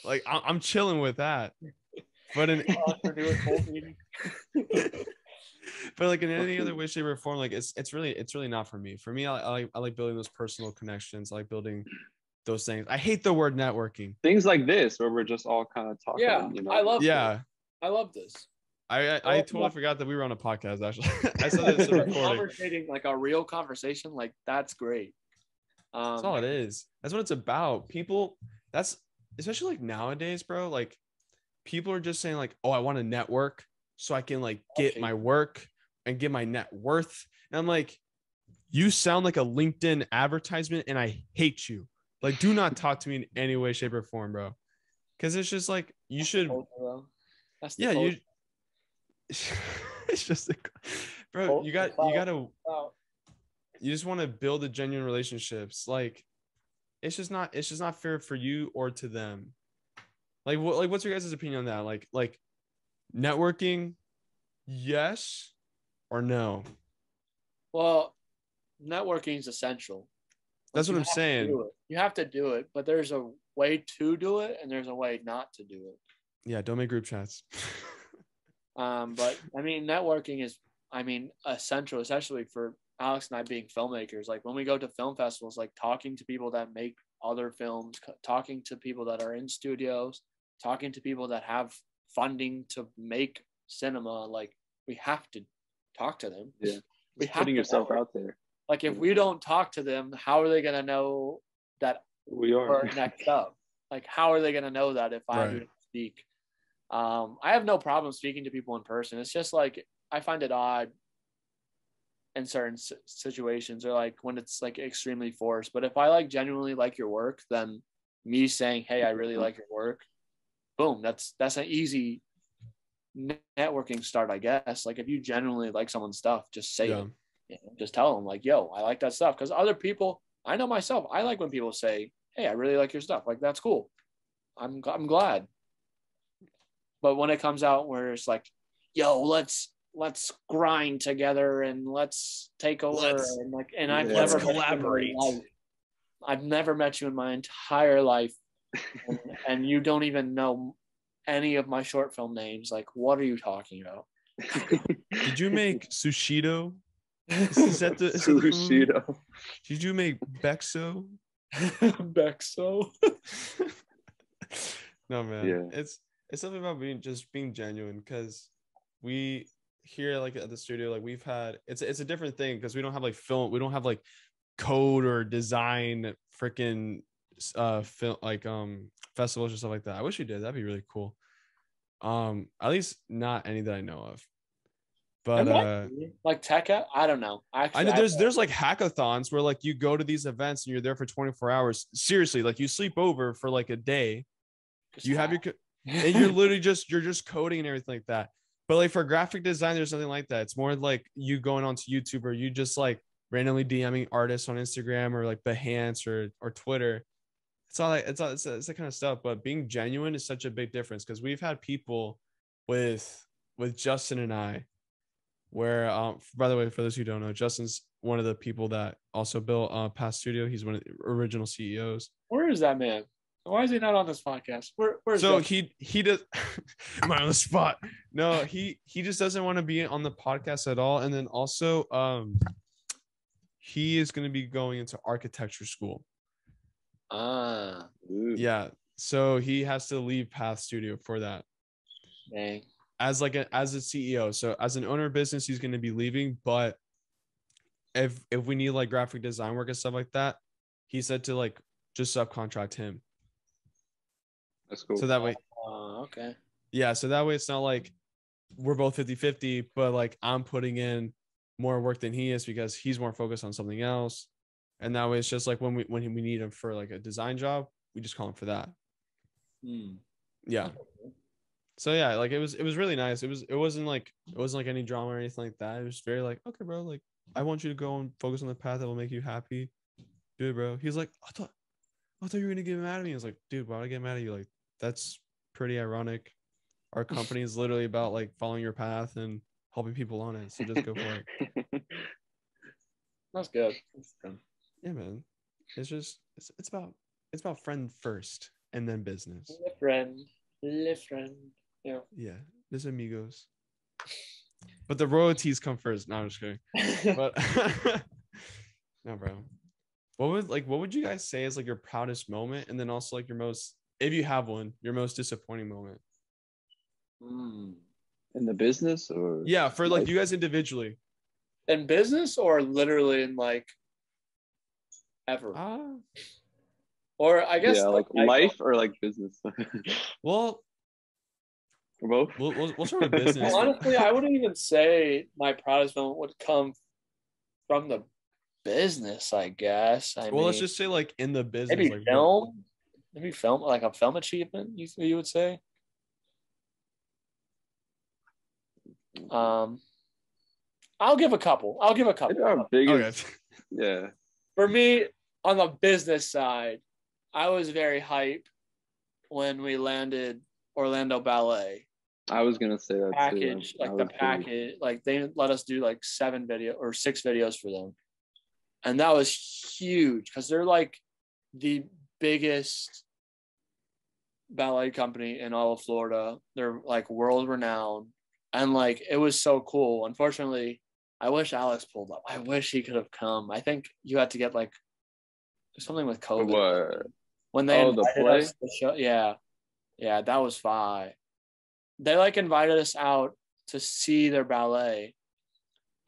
like I'm chilling with that. But but like in any other way, shape, or form, like it's really not for me. For me, I like building those personal connections. I like building those things. I hate the word networking. Things like this where we're just all kind of talking. Yeah, you know? I love this. I totally forgot that we were on a podcast. Actually, I said this recording. Conversating like a real conversation, like that's great. That's all it is. That's what it's about. People. That's especially like nowadays, bro. Like people are just saying like, oh, I want to network so I can like get my work and get my net worth. And I'm like, you sound like a LinkedIn advertisement, and I hate you. Like, do not talk to me in any way, shape, or form, bro. Because it's just like you should. You. It's just bro, you just want to build a genuine relationships. Like it's just not fair for you or to them. Like what's your guys' opinion on that? Like networking, yes or no? Well, networking is essential. That's what I'm saying. You have to do it, but there's a way to do it and there's a way not to do it. Yeah, don't make group chats. But I mean, networking is, essential, especially for Alex and I being filmmakers. Like when we go to film festivals, like talking to people that make other films, talking to people that are in studios, talking to people that have funding to make cinema. Like we have to talk to them. Yeah, we have putting yourself out there. Like if we don't talk to them, how are they gonna know that we're next up? Like how are they gonna know that if I do speak? I have no problem speaking to people in person. It's just like I find it odd in certain situations, or like when it's like extremely forced. But if I like genuinely like your work, then me saying, "Hey, I really like your work," boom, that's an easy networking start, I guess. Like if you genuinely like someone's stuff, just say it. Just tell them like, yo, I like that stuff. Because other people, I know myself, I like when people say, hey, I really like your stuff. Like that's cool. I'm glad. But when it comes out where it's like, yo, let's grind together and let's take over and I've never collaborate. I've never met you in my entire life, and you don't even know any of my short film names. Like, what are you talking about? Did you make Sushido? Sushido. Did you make Bexo? Bexo. No, man. Yeah. It's something about being genuine, because we here like at the studio, like we've had it's a different thing because we don't have like film, we don't have like code or design freaking film like festivals or stuff like that. I wish we did. That'd be really cool. At least not any that I know of. But like tech, I don't know. I know there's like hackathons where like you go to these events and you're there for 24 hours. Seriously, like you sleep over for like a day. You have your and you're literally you're just coding and everything like that. But like for graphic design, there's nothing like that. It's more like you going onto YouTube, or you just like randomly DMing artists on Instagram or like Behance or Twitter. It's that kind of stuff. But being genuine is such a big difference, because we've had people with Justin and I, where by the way, for those who don't know, Justin's one of the people that also built Pass Studio. He's one of the original CEOs. Where is that man? Why is he not on this podcast? Where's so that? he does am I on the spot? No, he just doesn't want to be on the podcast at all. And then also he is going to be going into architecture school. Yeah, so he has to leave Path Studio for that. Dang. As a CEO, so as an owner of business, he's going to be leaving. But if we need like graphic design work and stuff like that, he said to like just subcontract him. That's cool. So that way, okay. Yeah, so that way it's not like we're both 50-50, but like I'm putting in more work than he is because he's more focused on something else. And that way it's just like when we need him for like a design job, we just call him for that. Yeah. So yeah, like it was really nice. It wasn't like any drama or anything like that. It was very like, okay, bro, like I want you to go and focus on the path that will make you happy. Do it, bro. He's like, I thought you were gonna get mad at me. I was like, dude, why would I get mad at you? Like, that's pretty ironic. Our company is literally about like following your path and helping people on it. So just go for it. That's good. Yeah, man. It's just it's about friend first and then business. Le friend. Yeah. Yeah. There's amigos. But the royalties come first. No, I'm just kidding. But no, bro. What would you guys say is like your proudest moment, and then also like your most, if you have one, your most disappointing moment? In the business, or yeah, for like you guys individually. In business, or literally in like ever? Or I guess like life or like business. Well, both. We'll start with business. Well, honestly, I wouldn't even say my proudest moment would come from the business, I guess. I mean, let's just say like in the business, maybe like film, like a film achievement. You would say. I'll give a couple. Okay. Yeah. For me, on the business side, I was very hype when we landed Orlando Ballet. I was gonna say that package, too. like the package, like they let us do like 6 videos for them, and that was huge because they're like the biggest ballet company in all of Florida. They're like world renowned, and like it was so cool. Unfortunately, I wish Alex pulled up. I wish he could have come. I think you had to get like something with COVID. What? When they invited play? us to the show, yeah, that was fine. They like invited us out to see their ballet,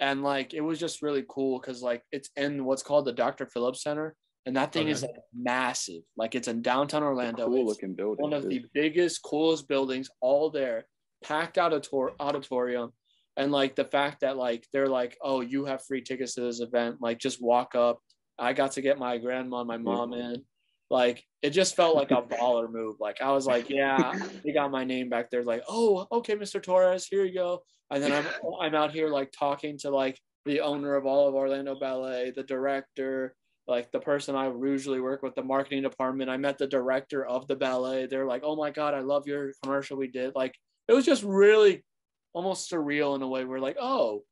and like it was just really cool because like it's in what's called the Dr. Phillips Center, and that thing is like massive. Like it's in downtown Orlando. Cool looking building. One of the biggest, coolest buildings, all there, packed auditorium. And like the fact that like they're like, oh, you have free tickets to this event, like just walk up. I got to get my grandma and my mom in. Like it just felt like a baller move. Like I was like, yeah, they got my name back there. Like, oh, okay, Mr. Torres, here you go. And then I'm out here like talking to like the owner of all of Orlando Ballet, the director, like the person I usually work with, the marketing department. I met the director of the ballet. They're like, oh my God, I love your commercial we did. Like it was just really almost surreal in a way. We're like, oh,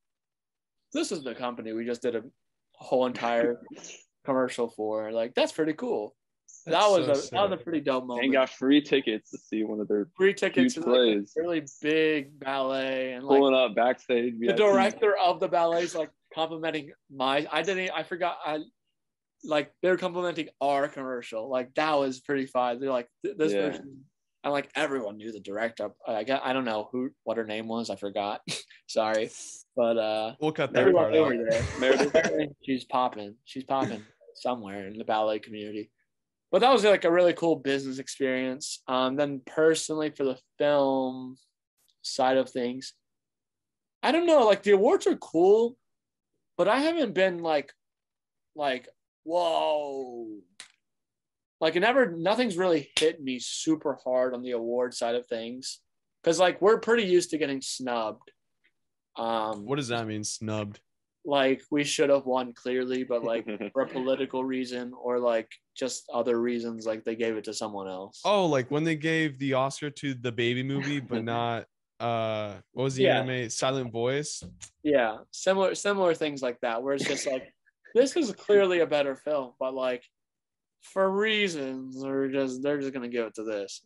this is the company we just did a whole entire commercial for. Like that's pretty cool. That was a pretty dope moment. And got free tickets to see one of their free tickets huge to like, plays. really big ballet and pulling up backstage. The director of the ballet is like complimenting they're complimenting our commercial. Like that was pretty fun. They're like this person, and like everyone knew the director. I don't know what her name was. I forgot. Sorry, but we'll cut that part out. Meredith, she's popping somewhere in the ballet community. But that was like a really cool business experience. Then personally for the film side of things, I don't know, like the awards are cool, but I haven't been like, whoa. Like nothing's really hit me super hard on the award side of things. Cause like we're pretty used to getting snubbed. What does that mean, snubbed? Like we should have won clearly, but like for a political reason or like just other reasons, like they gave it to someone else. Oh, like when they gave the Oscar to the Baby movie, but not what was the anime Silent Voice? Yeah, similar things like that, where it's just like this is clearly a better film, but like for reasons they're just gonna give it to this.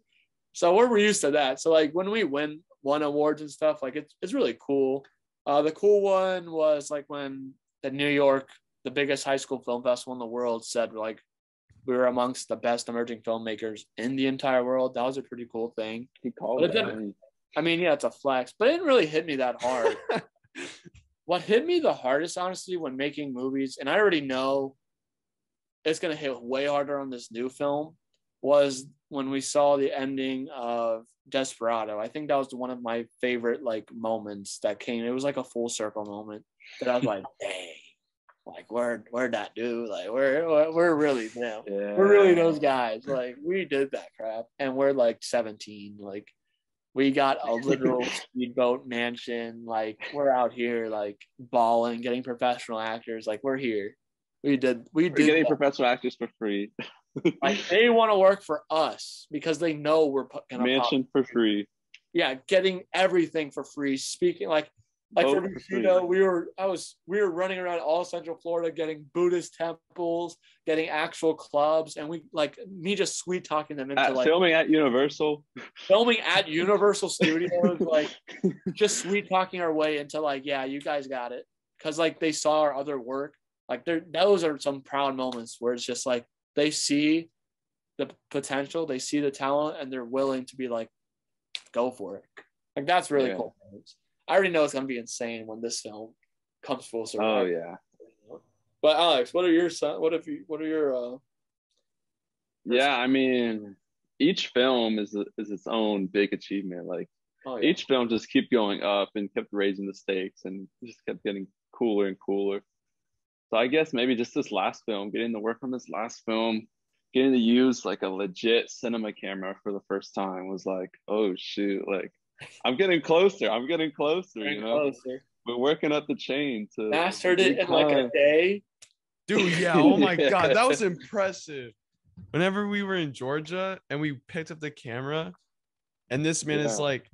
So we're used to that. So like when we won awards and stuff, like it's really cool. The cool one was like when the New York, the biggest high school film festival in the world, said like we were amongst the best emerging filmmakers in the entire world. That was a pretty cool thing. He called it. I mean, yeah, it's a flex, but it didn't really hit me that hard. What hit me the hardest, honestly, when making movies, and I already know it's going to hit way harder on this new film, was when we saw the ending of Desperado. I think that was one of my favorite like moments that came. It was like a full circle moment that I was like, dang, like where'd that do? Like we're really them. Yeah. We're really those guys. Like we did that crap, and we're like 17. Like we got a literal speedboat mansion. Like we're out here like balling, getting professional actors. Like we're here. We're getting professional actors for free. Like they want to work for us because they know we're gonna mansion for free. Yeah, getting everything for free. Speaking like for Bushido, we were running around all Central Florida getting Buddhist temples, getting actual clubs, and we like me just sweet talking them into like filming at Universal Studios, like just sweet talking our way into like, yeah, you guys got it, because like they saw our other work. Like those are some proud moments where it's just like they see the potential, they see the talent, and they're willing to be like, go for it. Like that's really cool. I already know it's gonna be insane when this film comes full circle. Oh yeah. But Alex, Yeah, I mean, each film is its own big achievement. Like each film just kept going up and kept raising the stakes and just kept getting cooler and cooler. So I guess maybe just this last film, getting to work on this last film, getting to use like a legit cinema camera for the first time was like, oh shoot, like I'm getting closer, you know? We're working up the chain to mastered it in like a day. Dude, yeah, oh my God, that was impressive. whenever we were in Georgia and we picked up the camera, and this man is like,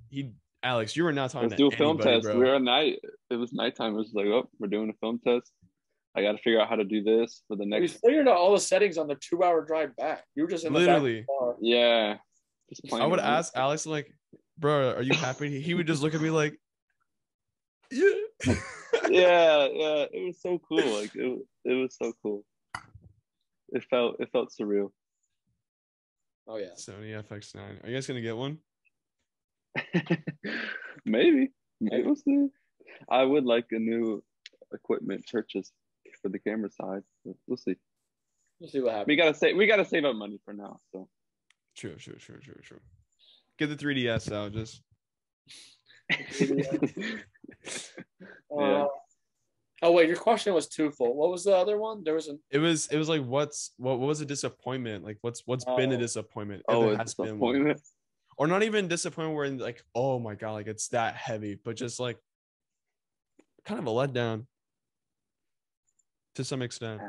Alex, you were not talking Let's do a to film anybody, test. bro. We were at night. It was nighttime. It was like, oh, we're doing a film test. I got to figure out how to do this for the next. We figured out all the settings on the 2-hour drive back. You were just in the back of the car. Yeah. I would ask Alex, like, bro, are you happy? He would just look at me like, yeah. Yeah. It was so cool. Like it was so cool. It felt surreal. Oh yeah. Sony FX9. Are you guys gonna get one? Maybe we'll see. I would like a new equipment purchase for the camera side. We'll see. We'll see what happens. We gotta save up money for now. So true. Get the 3DS out, just. Yeah. Oh wait, your question was twofold. What was the other one? There was It was like what was a disappointment? Like what's been a disappointment? Oh, a disappointment. Or not even disappointment where like, oh my god, like it's that heavy, but just like kind of a letdown to some extent.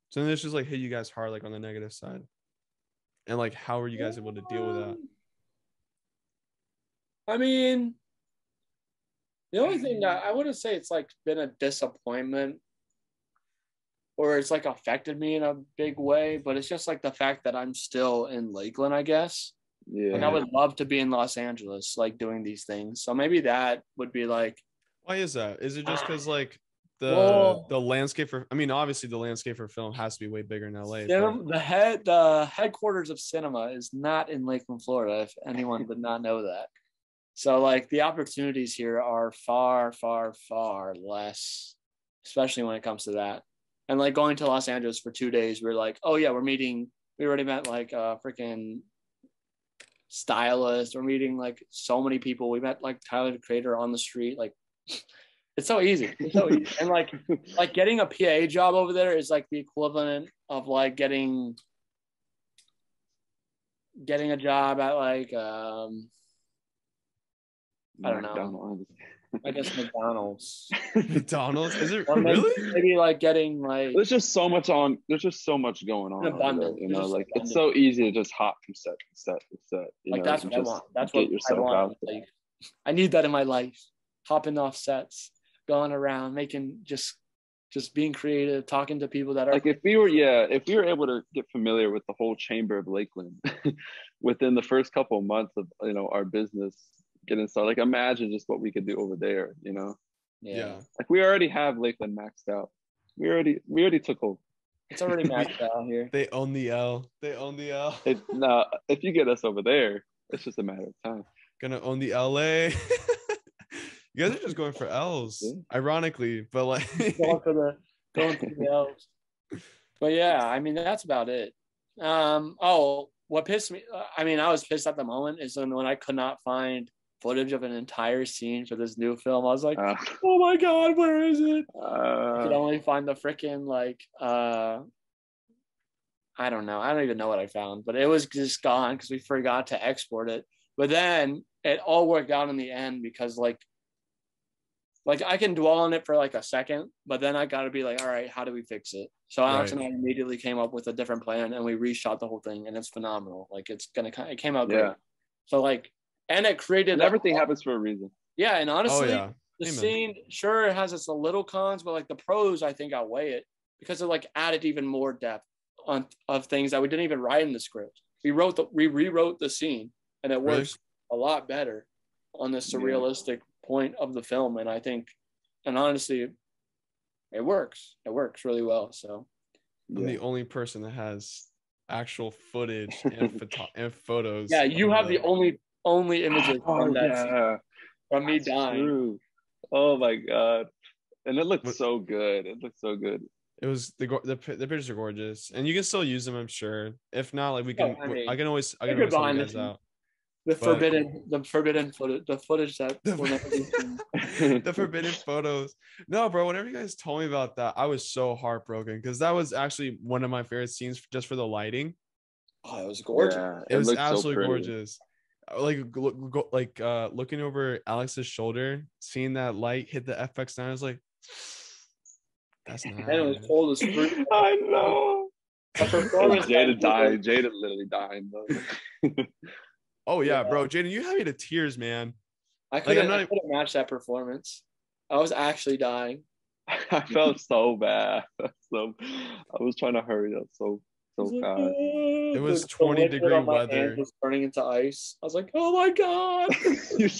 So then it's just like hit you guys hard, like on the negative side. And like, how are you guys able to deal with that? I mean, the only thing that I wouldn't say it's like been a disappointment or it's like affected me in a big way, but it's just like the fact that I'm still in Lakeland, I guess. Yeah. Like I would love to be in Los Angeles, like doing these things. So maybe that would be like. Why is that? Is it just because like the landscape for? I mean, obviously the landscape for film has to be way bigger in LA. The headquarters of cinema is not in Lakeland, Florida. If anyone did not know that. So like the opportunities here are far, far, far less, especially when it comes to that. And like going to Los Angeles for 2 days, we're like, oh yeah, we already met like a freaking stylist. We're meeting like so many people. We met like Tyler the Creator on the street. Like it's so easy. And like getting a PA job over there is like the equivalent of like getting a job at like I don't know. I guess McDonald's. McDonald's? Is it really? Maybe like getting like. There's just so much going on. Abundant. You know, like it's so easy to just hop from set to set to set. Like that's what I want. That's what I want. Like, I need that in my life. Hopping off sets, going around, making just being creative, talking to people that are like if we were able to get familiar with the whole chamber of Lakeland within the first couple of months of our business getting started, like imagine just what we could do over there, Yeah. Like we already have Lakeland maxed out. We already took over. It's already maxed out here. They own the L. No, if you get us over there, it's just a matter of time. Gonna own the LA. You guys are just going for L's, ironically, but like going for the L's. But yeah, I mean that's about it. What pissed me? I mean, I was pissed at the moment is when I could not find footage of an entire scene for this new film. I was like, oh my god, where is it? I could only find the freaking like I don't know. I don't even know what I found, but it was just gone because we forgot to export it. But then it all worked out in the end because like I can dwell on it for like a second, but then I got to be like, all right, how do we fix it? So Alex and I immediately came up with a different plan and we reshot the whole thing and it's phenomenal. Like it came out great. So like, and it created and everything happens for a reason. Yeah. And honestly, the scene, sure, it has its little cons, but like the pros, I think outweigh it because it like added even more depth of things that we didn't even write in the script. We rewrote the scene and it works a lot better on the surrealistic point of the film. And I think, and honestly, it works really well. So I'm the only person that has actual footage and photos. Yeah, you have the only images from that from me dying. True. Oh my god, and it looked so good. It was the pictures are gorgeous, and you can still use them. I'm sure. If not, like we can. I can always help you guys out. The forbidden footage, the footage that will never be seen. The forbidden photos. No, bro, whenever you guys told me about that, I was so heartbroken because that was actually one of my favorite scenes just for the lighting. Oh, it was gorgeous. Yeah, it was absolutely gorgeous. Like looking over Alex's shoulder, seeing that light hit the FX9, I was like, that's nice. And it was cold as fruit. I know. Jada dying. Jada literally dying, bro. Oh yeah, bro. Jaden, you had me to tears, man. I couldn't match that performance. I was actually dying. I felt so bad. I was trying to hurry up so fast. It was 20-degree weather. Was turning into ice. I was like, "Oh my god!"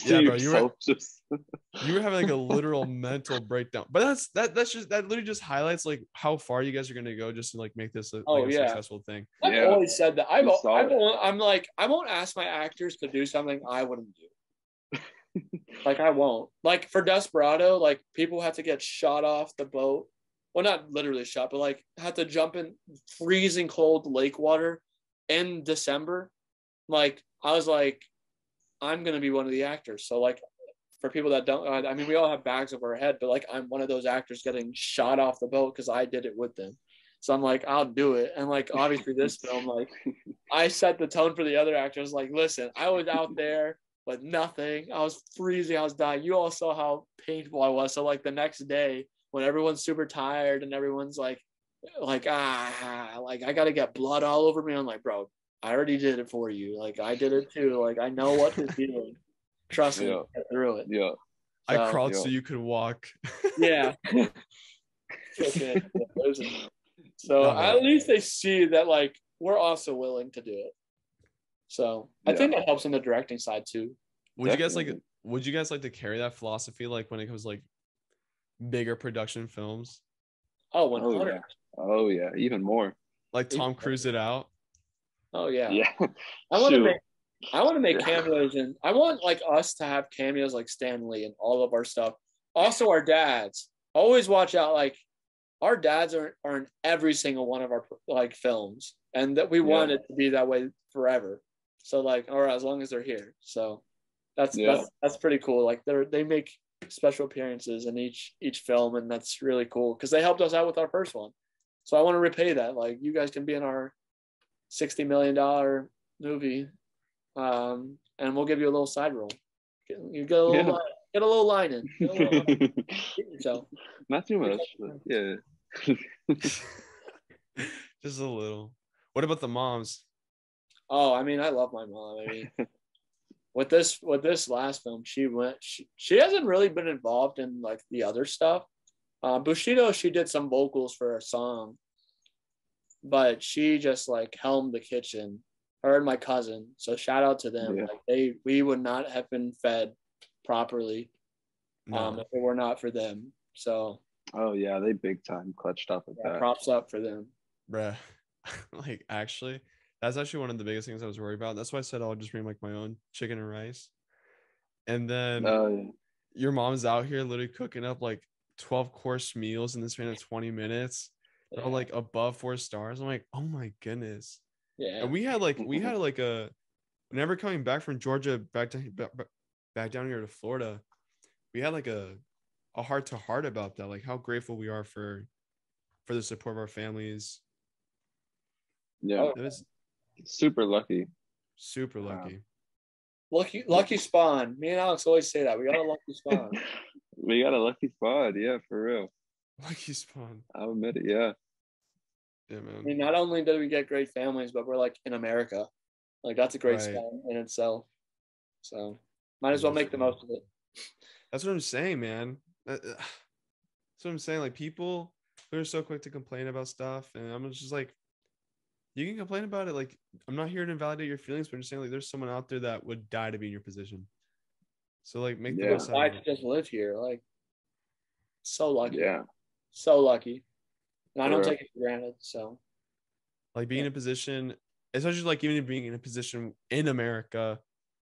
Yeah, bro, you were having like a literal mental breakdown. But that literally just highlights like how far you guys are gonna go just to like make this a successful thing. I've always said that. I'm like, I won't ask my actors to do something I wouldn't do. Like I won't. Like for Desperado, like people have to get shot off the boat. Well, not literally shot, but like have to jump in freezing cold lake water in December. Like I was like, I'm gonna be one of the actors. So like for people that don't, I mean, we all have bags over our head, but like I'm one of those actors getting shot off the boat because I did it with them. So I'm like, I'll do it. And like obviously this film, like I set the tone for the other actors. Like, listen, I was out there. But nothing. I was freezing. I was dying. You all saw how painful I was. So like the next day, when everyone's super tired and everyone's like I got to get blood all over me. I'm like, bro, I already did it for you. Like I did it too. Like I know what to do. Trust me, get through it. Yeah. So, I crawled so you could walk. Yeah. Okay. So at least they see that like we're also willing to do it. So I think that helps on the directing side too. Would you guys like to carry that philosophy like when it comes like bigger production films? Oh, 100. Oh yeah, even more. Like Tom Cruise it out. Oh yeah. Yeah. I want to make cameos, and I want like us to have cameos like Stan Lee and all of our stuff. Also our dads. Always watch out, like our dads are in every single one of our like films, and that we want it to be that way forever. So like, or as long as they're here. So that's pretty cool. Like they make special appearances in each film, and that's really cool because they helped us out with our first one. So I want to repay that. Like you guys can be in our $60 million movie, and we'll give you a little side role. You get a little line in. So not too much, but yeah. Just a little. What about the moms? Oh, I mean, I love my mom. I mean, with this last film, she hasn't really been involved in like the other stuff. Bushido, she did some vocals for a song, but she just like helmed the kitchen. Her and my cousin. So shout out to them. Yeah. Like we would not have been fed properly if it were not for them. So. Oh yeah, they big time clutched up with that. Props up for them, bruh. Like actually. That's actually one of the biggest things I was worried about. That's why I said I'll just bring like my own chicken and rice. And then your mom's out here literally cooking up like 12-course meals in the span of 20 minutes. They're all like above 4 stars. I'm like, oh my goodness. Yeah. And we had a whenever coming back from Georgia back down here to Florida, we had like a heart to heart about that. Like how grateful we are for the support of our families. Yeah. It was super lucky. Lucky spawn. Me and Alex always say that. We got a lucky spawn. We got a lucky spawn, yeah, for real. Lucky spawn. I'll admit it, yeah. Yeah, man. I mean, not only did we get great families, but we're like in America. Like that's a great spawn in itself. So might as well make the most of it. That's what I'm saying, man. That's what I'm saying. Like people, they're so quick to complain about stuff, and I'm just like, you can complain about it. Like, I'm not here to invalidate your feelings, but I'm just saying, like, there's someone out there that would die to be in your position. So, like, make the best out of it. To just live here. Like, so lucky. Yeah. So lucky. And I don't take it for granted. So, like, being in a position, especially like even being in a position in America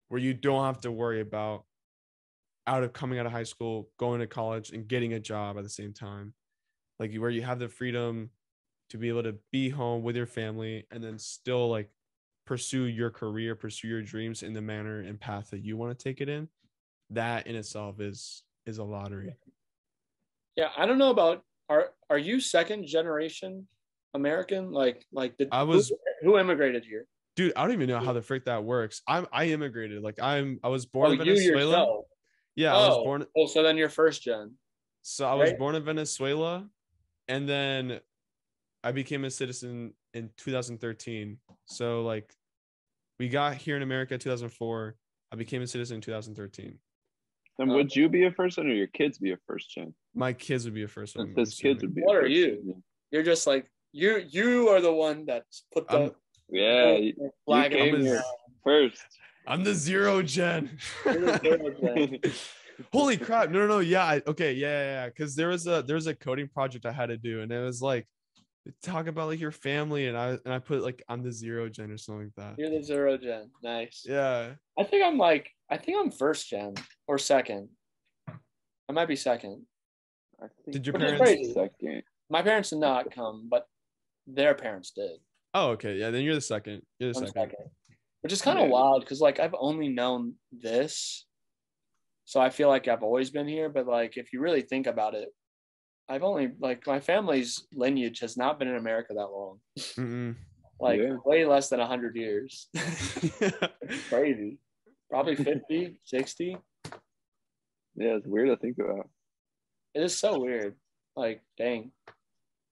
where you don't have to worry about coming out of high school, going to college, and getting a job at the same time. Like, where you have the freedom to be able to be home with your family and then still like pursue your career, pursue your dreams in the manner and path that you want to take it in. That in itself is a lottery. Yeah, I don't know about are you second generation American? Who immigrated here? Dude, I don't even know how the frick that works. I immigrated. Like I was born in Venezuela. Yeah, I was born. Oh, so then you're first gen. So I was born in Venezuela, and then I became a citizen in 2013. So like we got here in America in 2004. I became a citizen in 2013. And would you be a first one or your kids be a first gen? My kids would be a first one. His kids would be. What are you? Gen. You're just like you are the one that's put the flag. You came here first. I'm the 0 gen. Holy crap! No. Yeah. Yeah. Because there was a coding project I had to do, and it was like talk about like your family, and I put like I'm the 0 gen or something like that. You're the 0 gen. Nice. Yeah. I think I'm first gen or second. I might be second. Did your parents? Second. My parents did not come, but their parents did. Oh, okay. Yeah, then you're the second. You're the second. Which is kind of wild because like I've only known this, so I feel like I've always been here. But like if you really think about it, I've only like my family's lineage has not been in America that long. Mm-mm. Way less than 100 years. Crazy. Probably 50, 60. Yeah, it's weird to think about. It is so weird. Like, dang.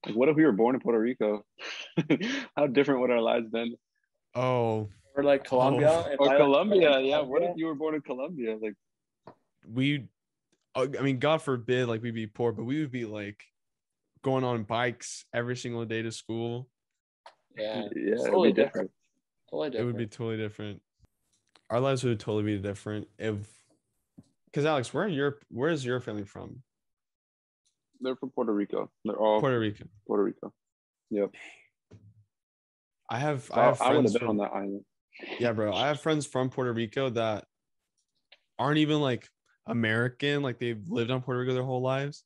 Like, what if we were born in Puerto Rico? How different would our lives been? Oh. Or like Colombia. Or Colombia. Yeah. What if you were born in Colombia? Like, I mean, God forbid, like we'd be poor, but we would be like going on bikes every single day to school. Yeah. Totally different. It would be totally different. Our lives would totally be different because Alex, where is your family from? They're from Puerto Rico. They're all Puerto Rico. Puerto Rico. Yep. I have friends I would have been from, on that island. Yeah, bro. I have friends from Puerto Rico that aren't even like American, like they've lived on Puerto Rico their whole lives.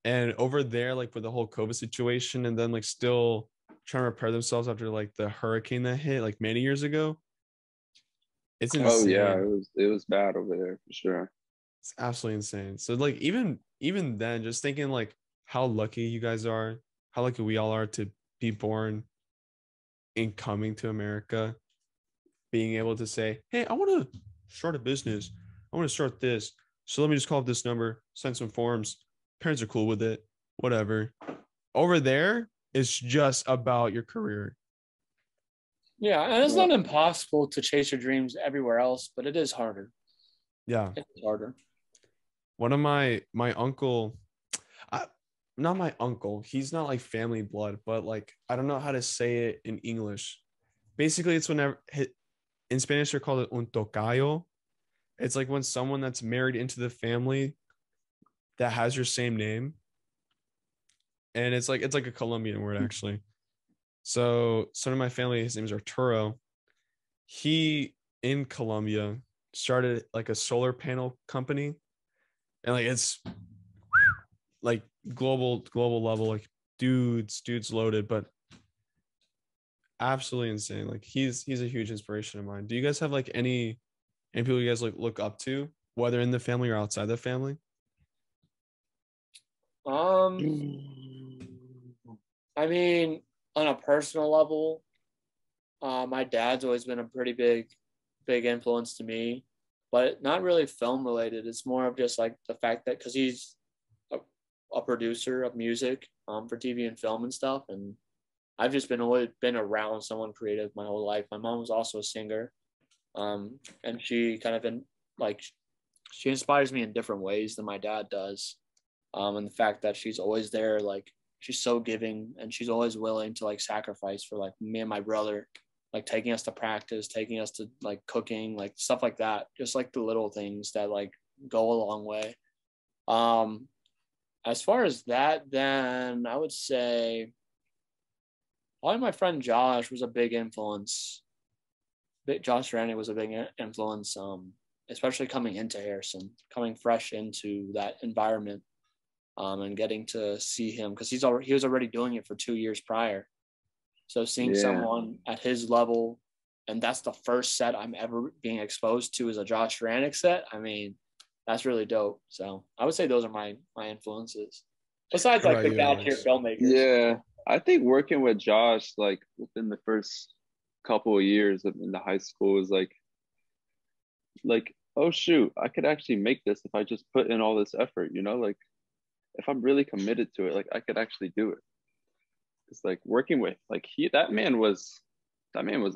And over there, like with the whole COVID situation, and then like still trying to repair themselves after like the hurricane that hit like many years ago. It's insane. Oh yeah, it was bad over there for sure. It's absolutely insane. So like even then, just thinking like how lucky you guys are, how lucky we all are to be born and coming to America, being able to say, hey, I want to start a business. I want to start this. So let me just call up this number, send some forms. Parents are cool with it, whatever. Over there, it's just about your career. Yeah, and it's not impossible to chase your dreams everywhere else, but it is harder. Yeah. It's harder. One of my uncle, not my uncle, he's not like family blood, but like, I don't know how to say it in English. Basically, it's whenever, in Spanish, they're called un tocayo. It's like when someone that's married into the family that has your same name. And it's like a Colombian word, actually. So son of my family, his name is Arturo. He, in Colombia, started like a solar panel company. And like it's like global level, like dudes loaded, but absolutely insane. Like he's a huge inspiration of mine. Do you guys have like any people you guys like look up to, whether in the family or outside the family? I mean, on a personal level, my dad's always been a pretty big influence to me, but not really film related. It's more of just like the fact that because he's a producer of music for TV and film and stuff, and I've just always been around someone creative my whole life. My mom was also a singer, and she kind of been like she inspires me in different ways than my dad does, and the fact that she's always there, like she's so giving and she's always willing to like sacrifice for like me and my brother, like taking us to practice, taking us to like cooking, like stuff like that, just like the little things that like go a long way. As far as that, then I would say probably my friend Josh was a big influence. Josh Rannick was a big influence, especially coming into Harrison, coming fresh into that environment, and getting to see him because he was already doing it for 2 years prior. So seeing someone at his level, and that's the first set I'm ever being exposed to is a Josh Rannick set. I mean, that's really dope. So I would say those are my influences. Besides like the God tier filmmakers. Yeah. I think working with Josh, like within the first couple of years in the high school was like, oh shoot, I could actually make this if I just put in all this effort, you know, like if I'm really committed to it, like I could actually do it. It's like working with like that man was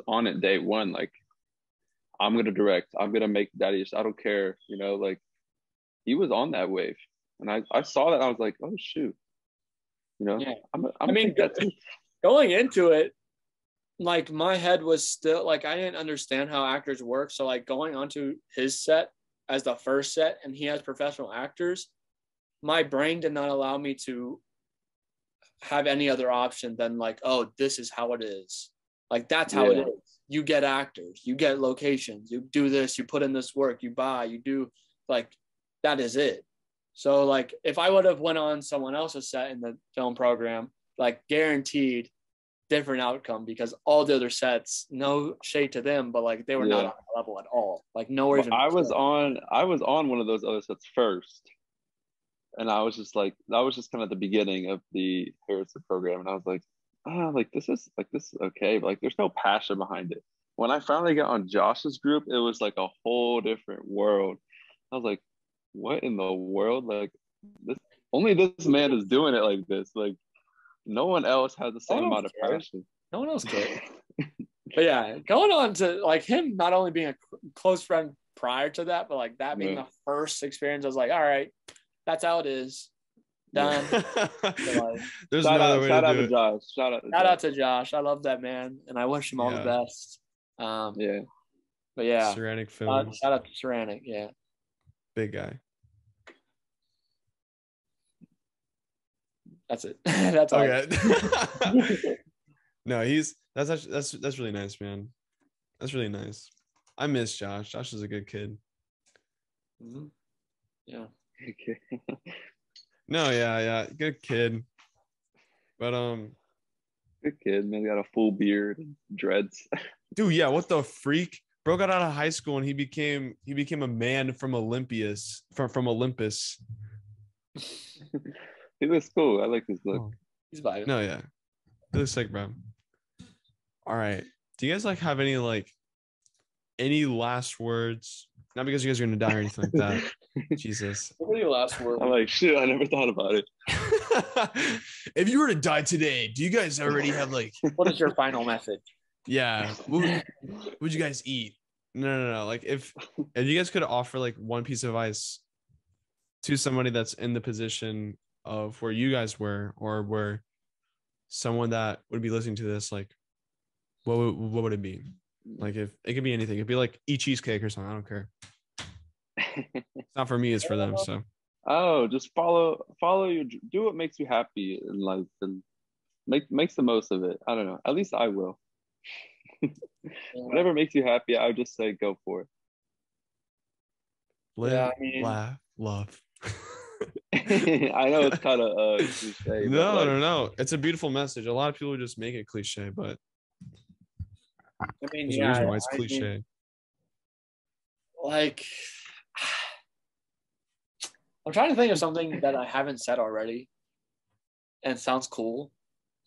on it day one. Like, I'm gonna direct, I'm gonna make daddy. I don't care, you know. Like, he was on that wave, and I saw that, and I was like, oh shoot, you know. Yeah. I mean, going into it, like my head was still like I didn't understand how actors work. So like going onto his set as the first set, and he has professional actors, my brain did not allow me to have any other option than like, oh, this is how it is. Like, that's how it is. You get actors, you get locations, you do this, you put in this work, you buy, you do, like, that is it. So like, if I would have went on someone else's set in the film program, like guaranteed different outcome, because all the other sets, no shade to them, but like they were not on the level at all. Like nowhere even. I was on one of those other sets first. And I was just like, that was just kind of the beginning of the Harrison program. And I was like, like this is okay, but like there's no passion behind it. When I finally got on Josh's group, it was like a whole different world. I was like, what in the world? Like, only this man is doing it like this. Like, no one else has the same amount of passion. No one else cares. But yeah, going on to like him not only being a close friend prior to that, but like that being the first experience, I was like, all right, that's how it is. Done. So, like, there's no other way to do it. Josh. Shout out to Josh. I love that man, and I wish him all the best. But yeah, Ceramic Films. Shout out to Ceramic. Yeah, big guy. That's it. That's all. Okay. No, that's really nice, man. That's really nice. I miss Josh. Josh is a good kid. Mm-hmm. Yeah. Okay. No, yeah, good kid. But good kid, man. Got a full beard and dreads. Dude, yeah, what the freak? Bro got out of high school and he became a man from Olympus. From Olympus. He looks cool. I like his look. Oh. He's vibing. No, yeah. He looks sick, bro. All right. Do you guys like have any last words? Not because you guys are gonna die or anything like that. Jesus. What are your last words? I'm like, shit, I never thought about it. If you were to die today, do you guys already have like what is your final message? Yeah. What would you guys eat? No. Like if you guys could offer like one piece of advice to somebody that's in the position of where you guys were, or where someone that would be listening to this, like what would it be? Like, if it could be anything, it'd be like eat cheesecake or something. I don't care. It's not for me, it's for them. So just follow your, do what makes you happy in life, and makes the most of it. I don't know, at least I will. Whatever makes you happy, I would just say go for it. Live, laugh, love. I know it's kind of cliche. No. It's a beautiful message. A lot of people just make it cliche, but I mean, there's a reason why it's cliche. Like, I'm trying to think of something that I haven't said already, and it sounds cool,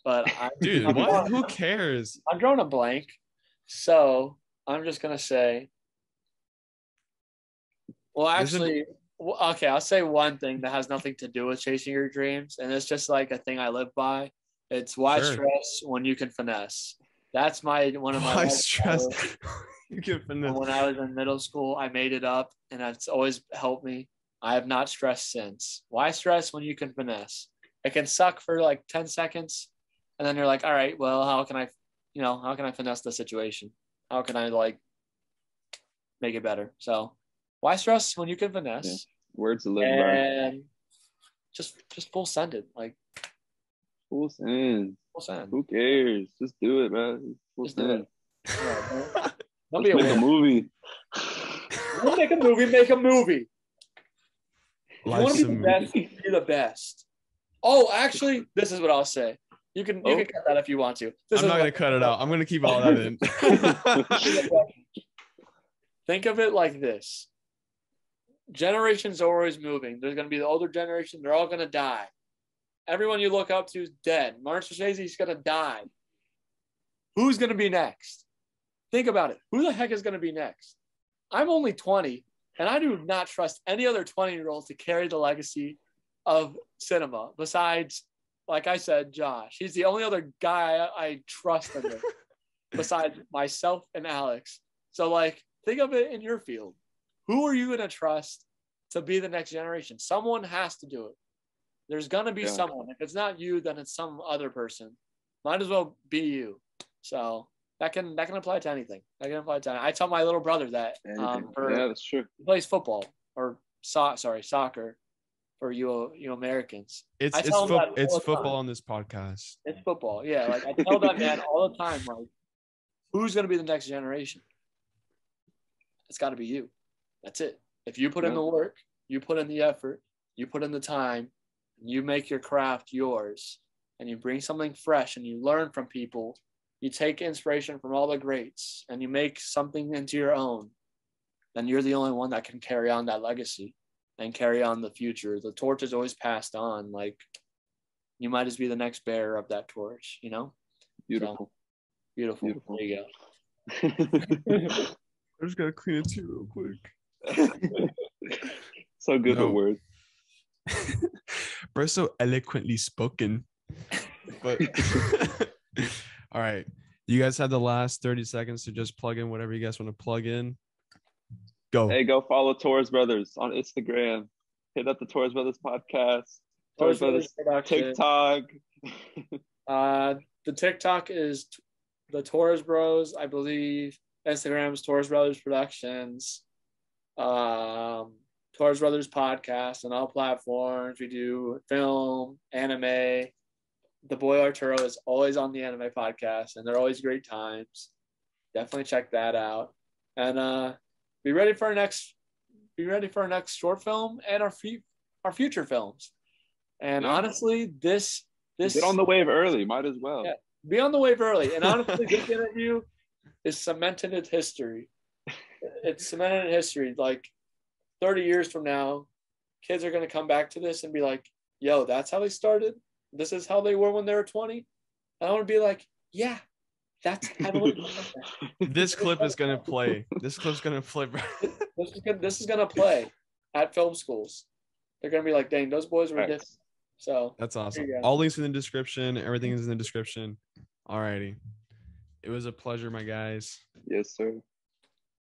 but who cares? I'm drawing a blank, so I'm just gonna say. Well, actually, okay, I'll say one thing that has nothing to do with chasing your dreams, and it's just like a thing I live by. It's why stress when you can finesse. That's one of my why stress. You can finesse. When I was in middle school, I made it up, and it's always helped me. I have not stressed since. Why stress when you can finesse? It can suck for like 10 seconds, and then you're like, all right, well, how can I finesse the situation? How can I like make it better? So why stress when you can finesse? Yeah. Words to live by. And just full send it. Like full send. Full send. Who cares? Just do it, man. Full just send. do it. Yeah, Let's make a movie. We'll make a movie. You want to be the best, be the best. Oh, actually, this is what I'll say. You can cut that if you want to. I'm not going to cut it out. I'm going to keep all that in. Think of it like this. Generations are always moving. There's going to be the older generation. They're all going to die. Everyone you look up to is dead. Martin Scorsese's going to die. Who's going to be next? Think about it. Who the heck is going to be next? I'm only 20, and I do not trust any other 20-year-old to carry the legacy of cinema besides like I said, Josh. He's the only other guy I trust in this, besides myself and Alex. So, like, think of it in your field. Who are you going to trust to be the next generation? Someone has to do it. There's going to be someone. If it's not you, then it's some other person. Might as well be you. So that can apply to anything. I tell my little brother that. That's true. He plays football or soccer for you Americans. It's football on this podcast. It's football. Yeah. Like, I tell that man all the time, like, who's going to be the next generation? It's got to be you. That's it. If you put in the work, you put in the effort, you put in the time, you make your craft yours, and you bring something fresh and you learn from people, you take inspiration from all the greats and you make something into your own, then you're the only one that can carry on that legacy and carry on the future. The torch is always passed on. Like, you might as be the next bearer of that torch, you know? Beautiful. So, beautiful. There you go. I just got to clean it too real quick. So good with words. Bro, so eloquently spoken. But all right, you guys have the last 30 seconds to just plug in whatever you guys want to plug in. Go. Hey, go follow Torres Brothers on Instagram. Hit up the Torres Brothers podcast. Torres Brothers TikTok. The TikTok is the Torres Bros, I believe. Instagram is Torres Brothers Productions. Torres Brothers podcast on all platforms. We do film, anime. The boy Arturo is always on the anime podcast, and they're always great times. Definitely check that out. And be ready for our next short film and our future films. And honestly, this get on the wave early. Might as well. Yeah, be on the wave early. And honestly, this interview is cemented in history. It's cemented in history. Like, 30 years from now, kids are going to come back to this and be like, yo, that's how they started? This is how they were when they were 20? And I want to be like, yeah, that's how they were. This clip is going to play. This clip's going to play. This is going to play at film schools. They're going to be like, dang, those boys were different. So that's awesome. All links in the description. Everything is in the description. All righty. It was a pleasure, my guys. Yes, sir.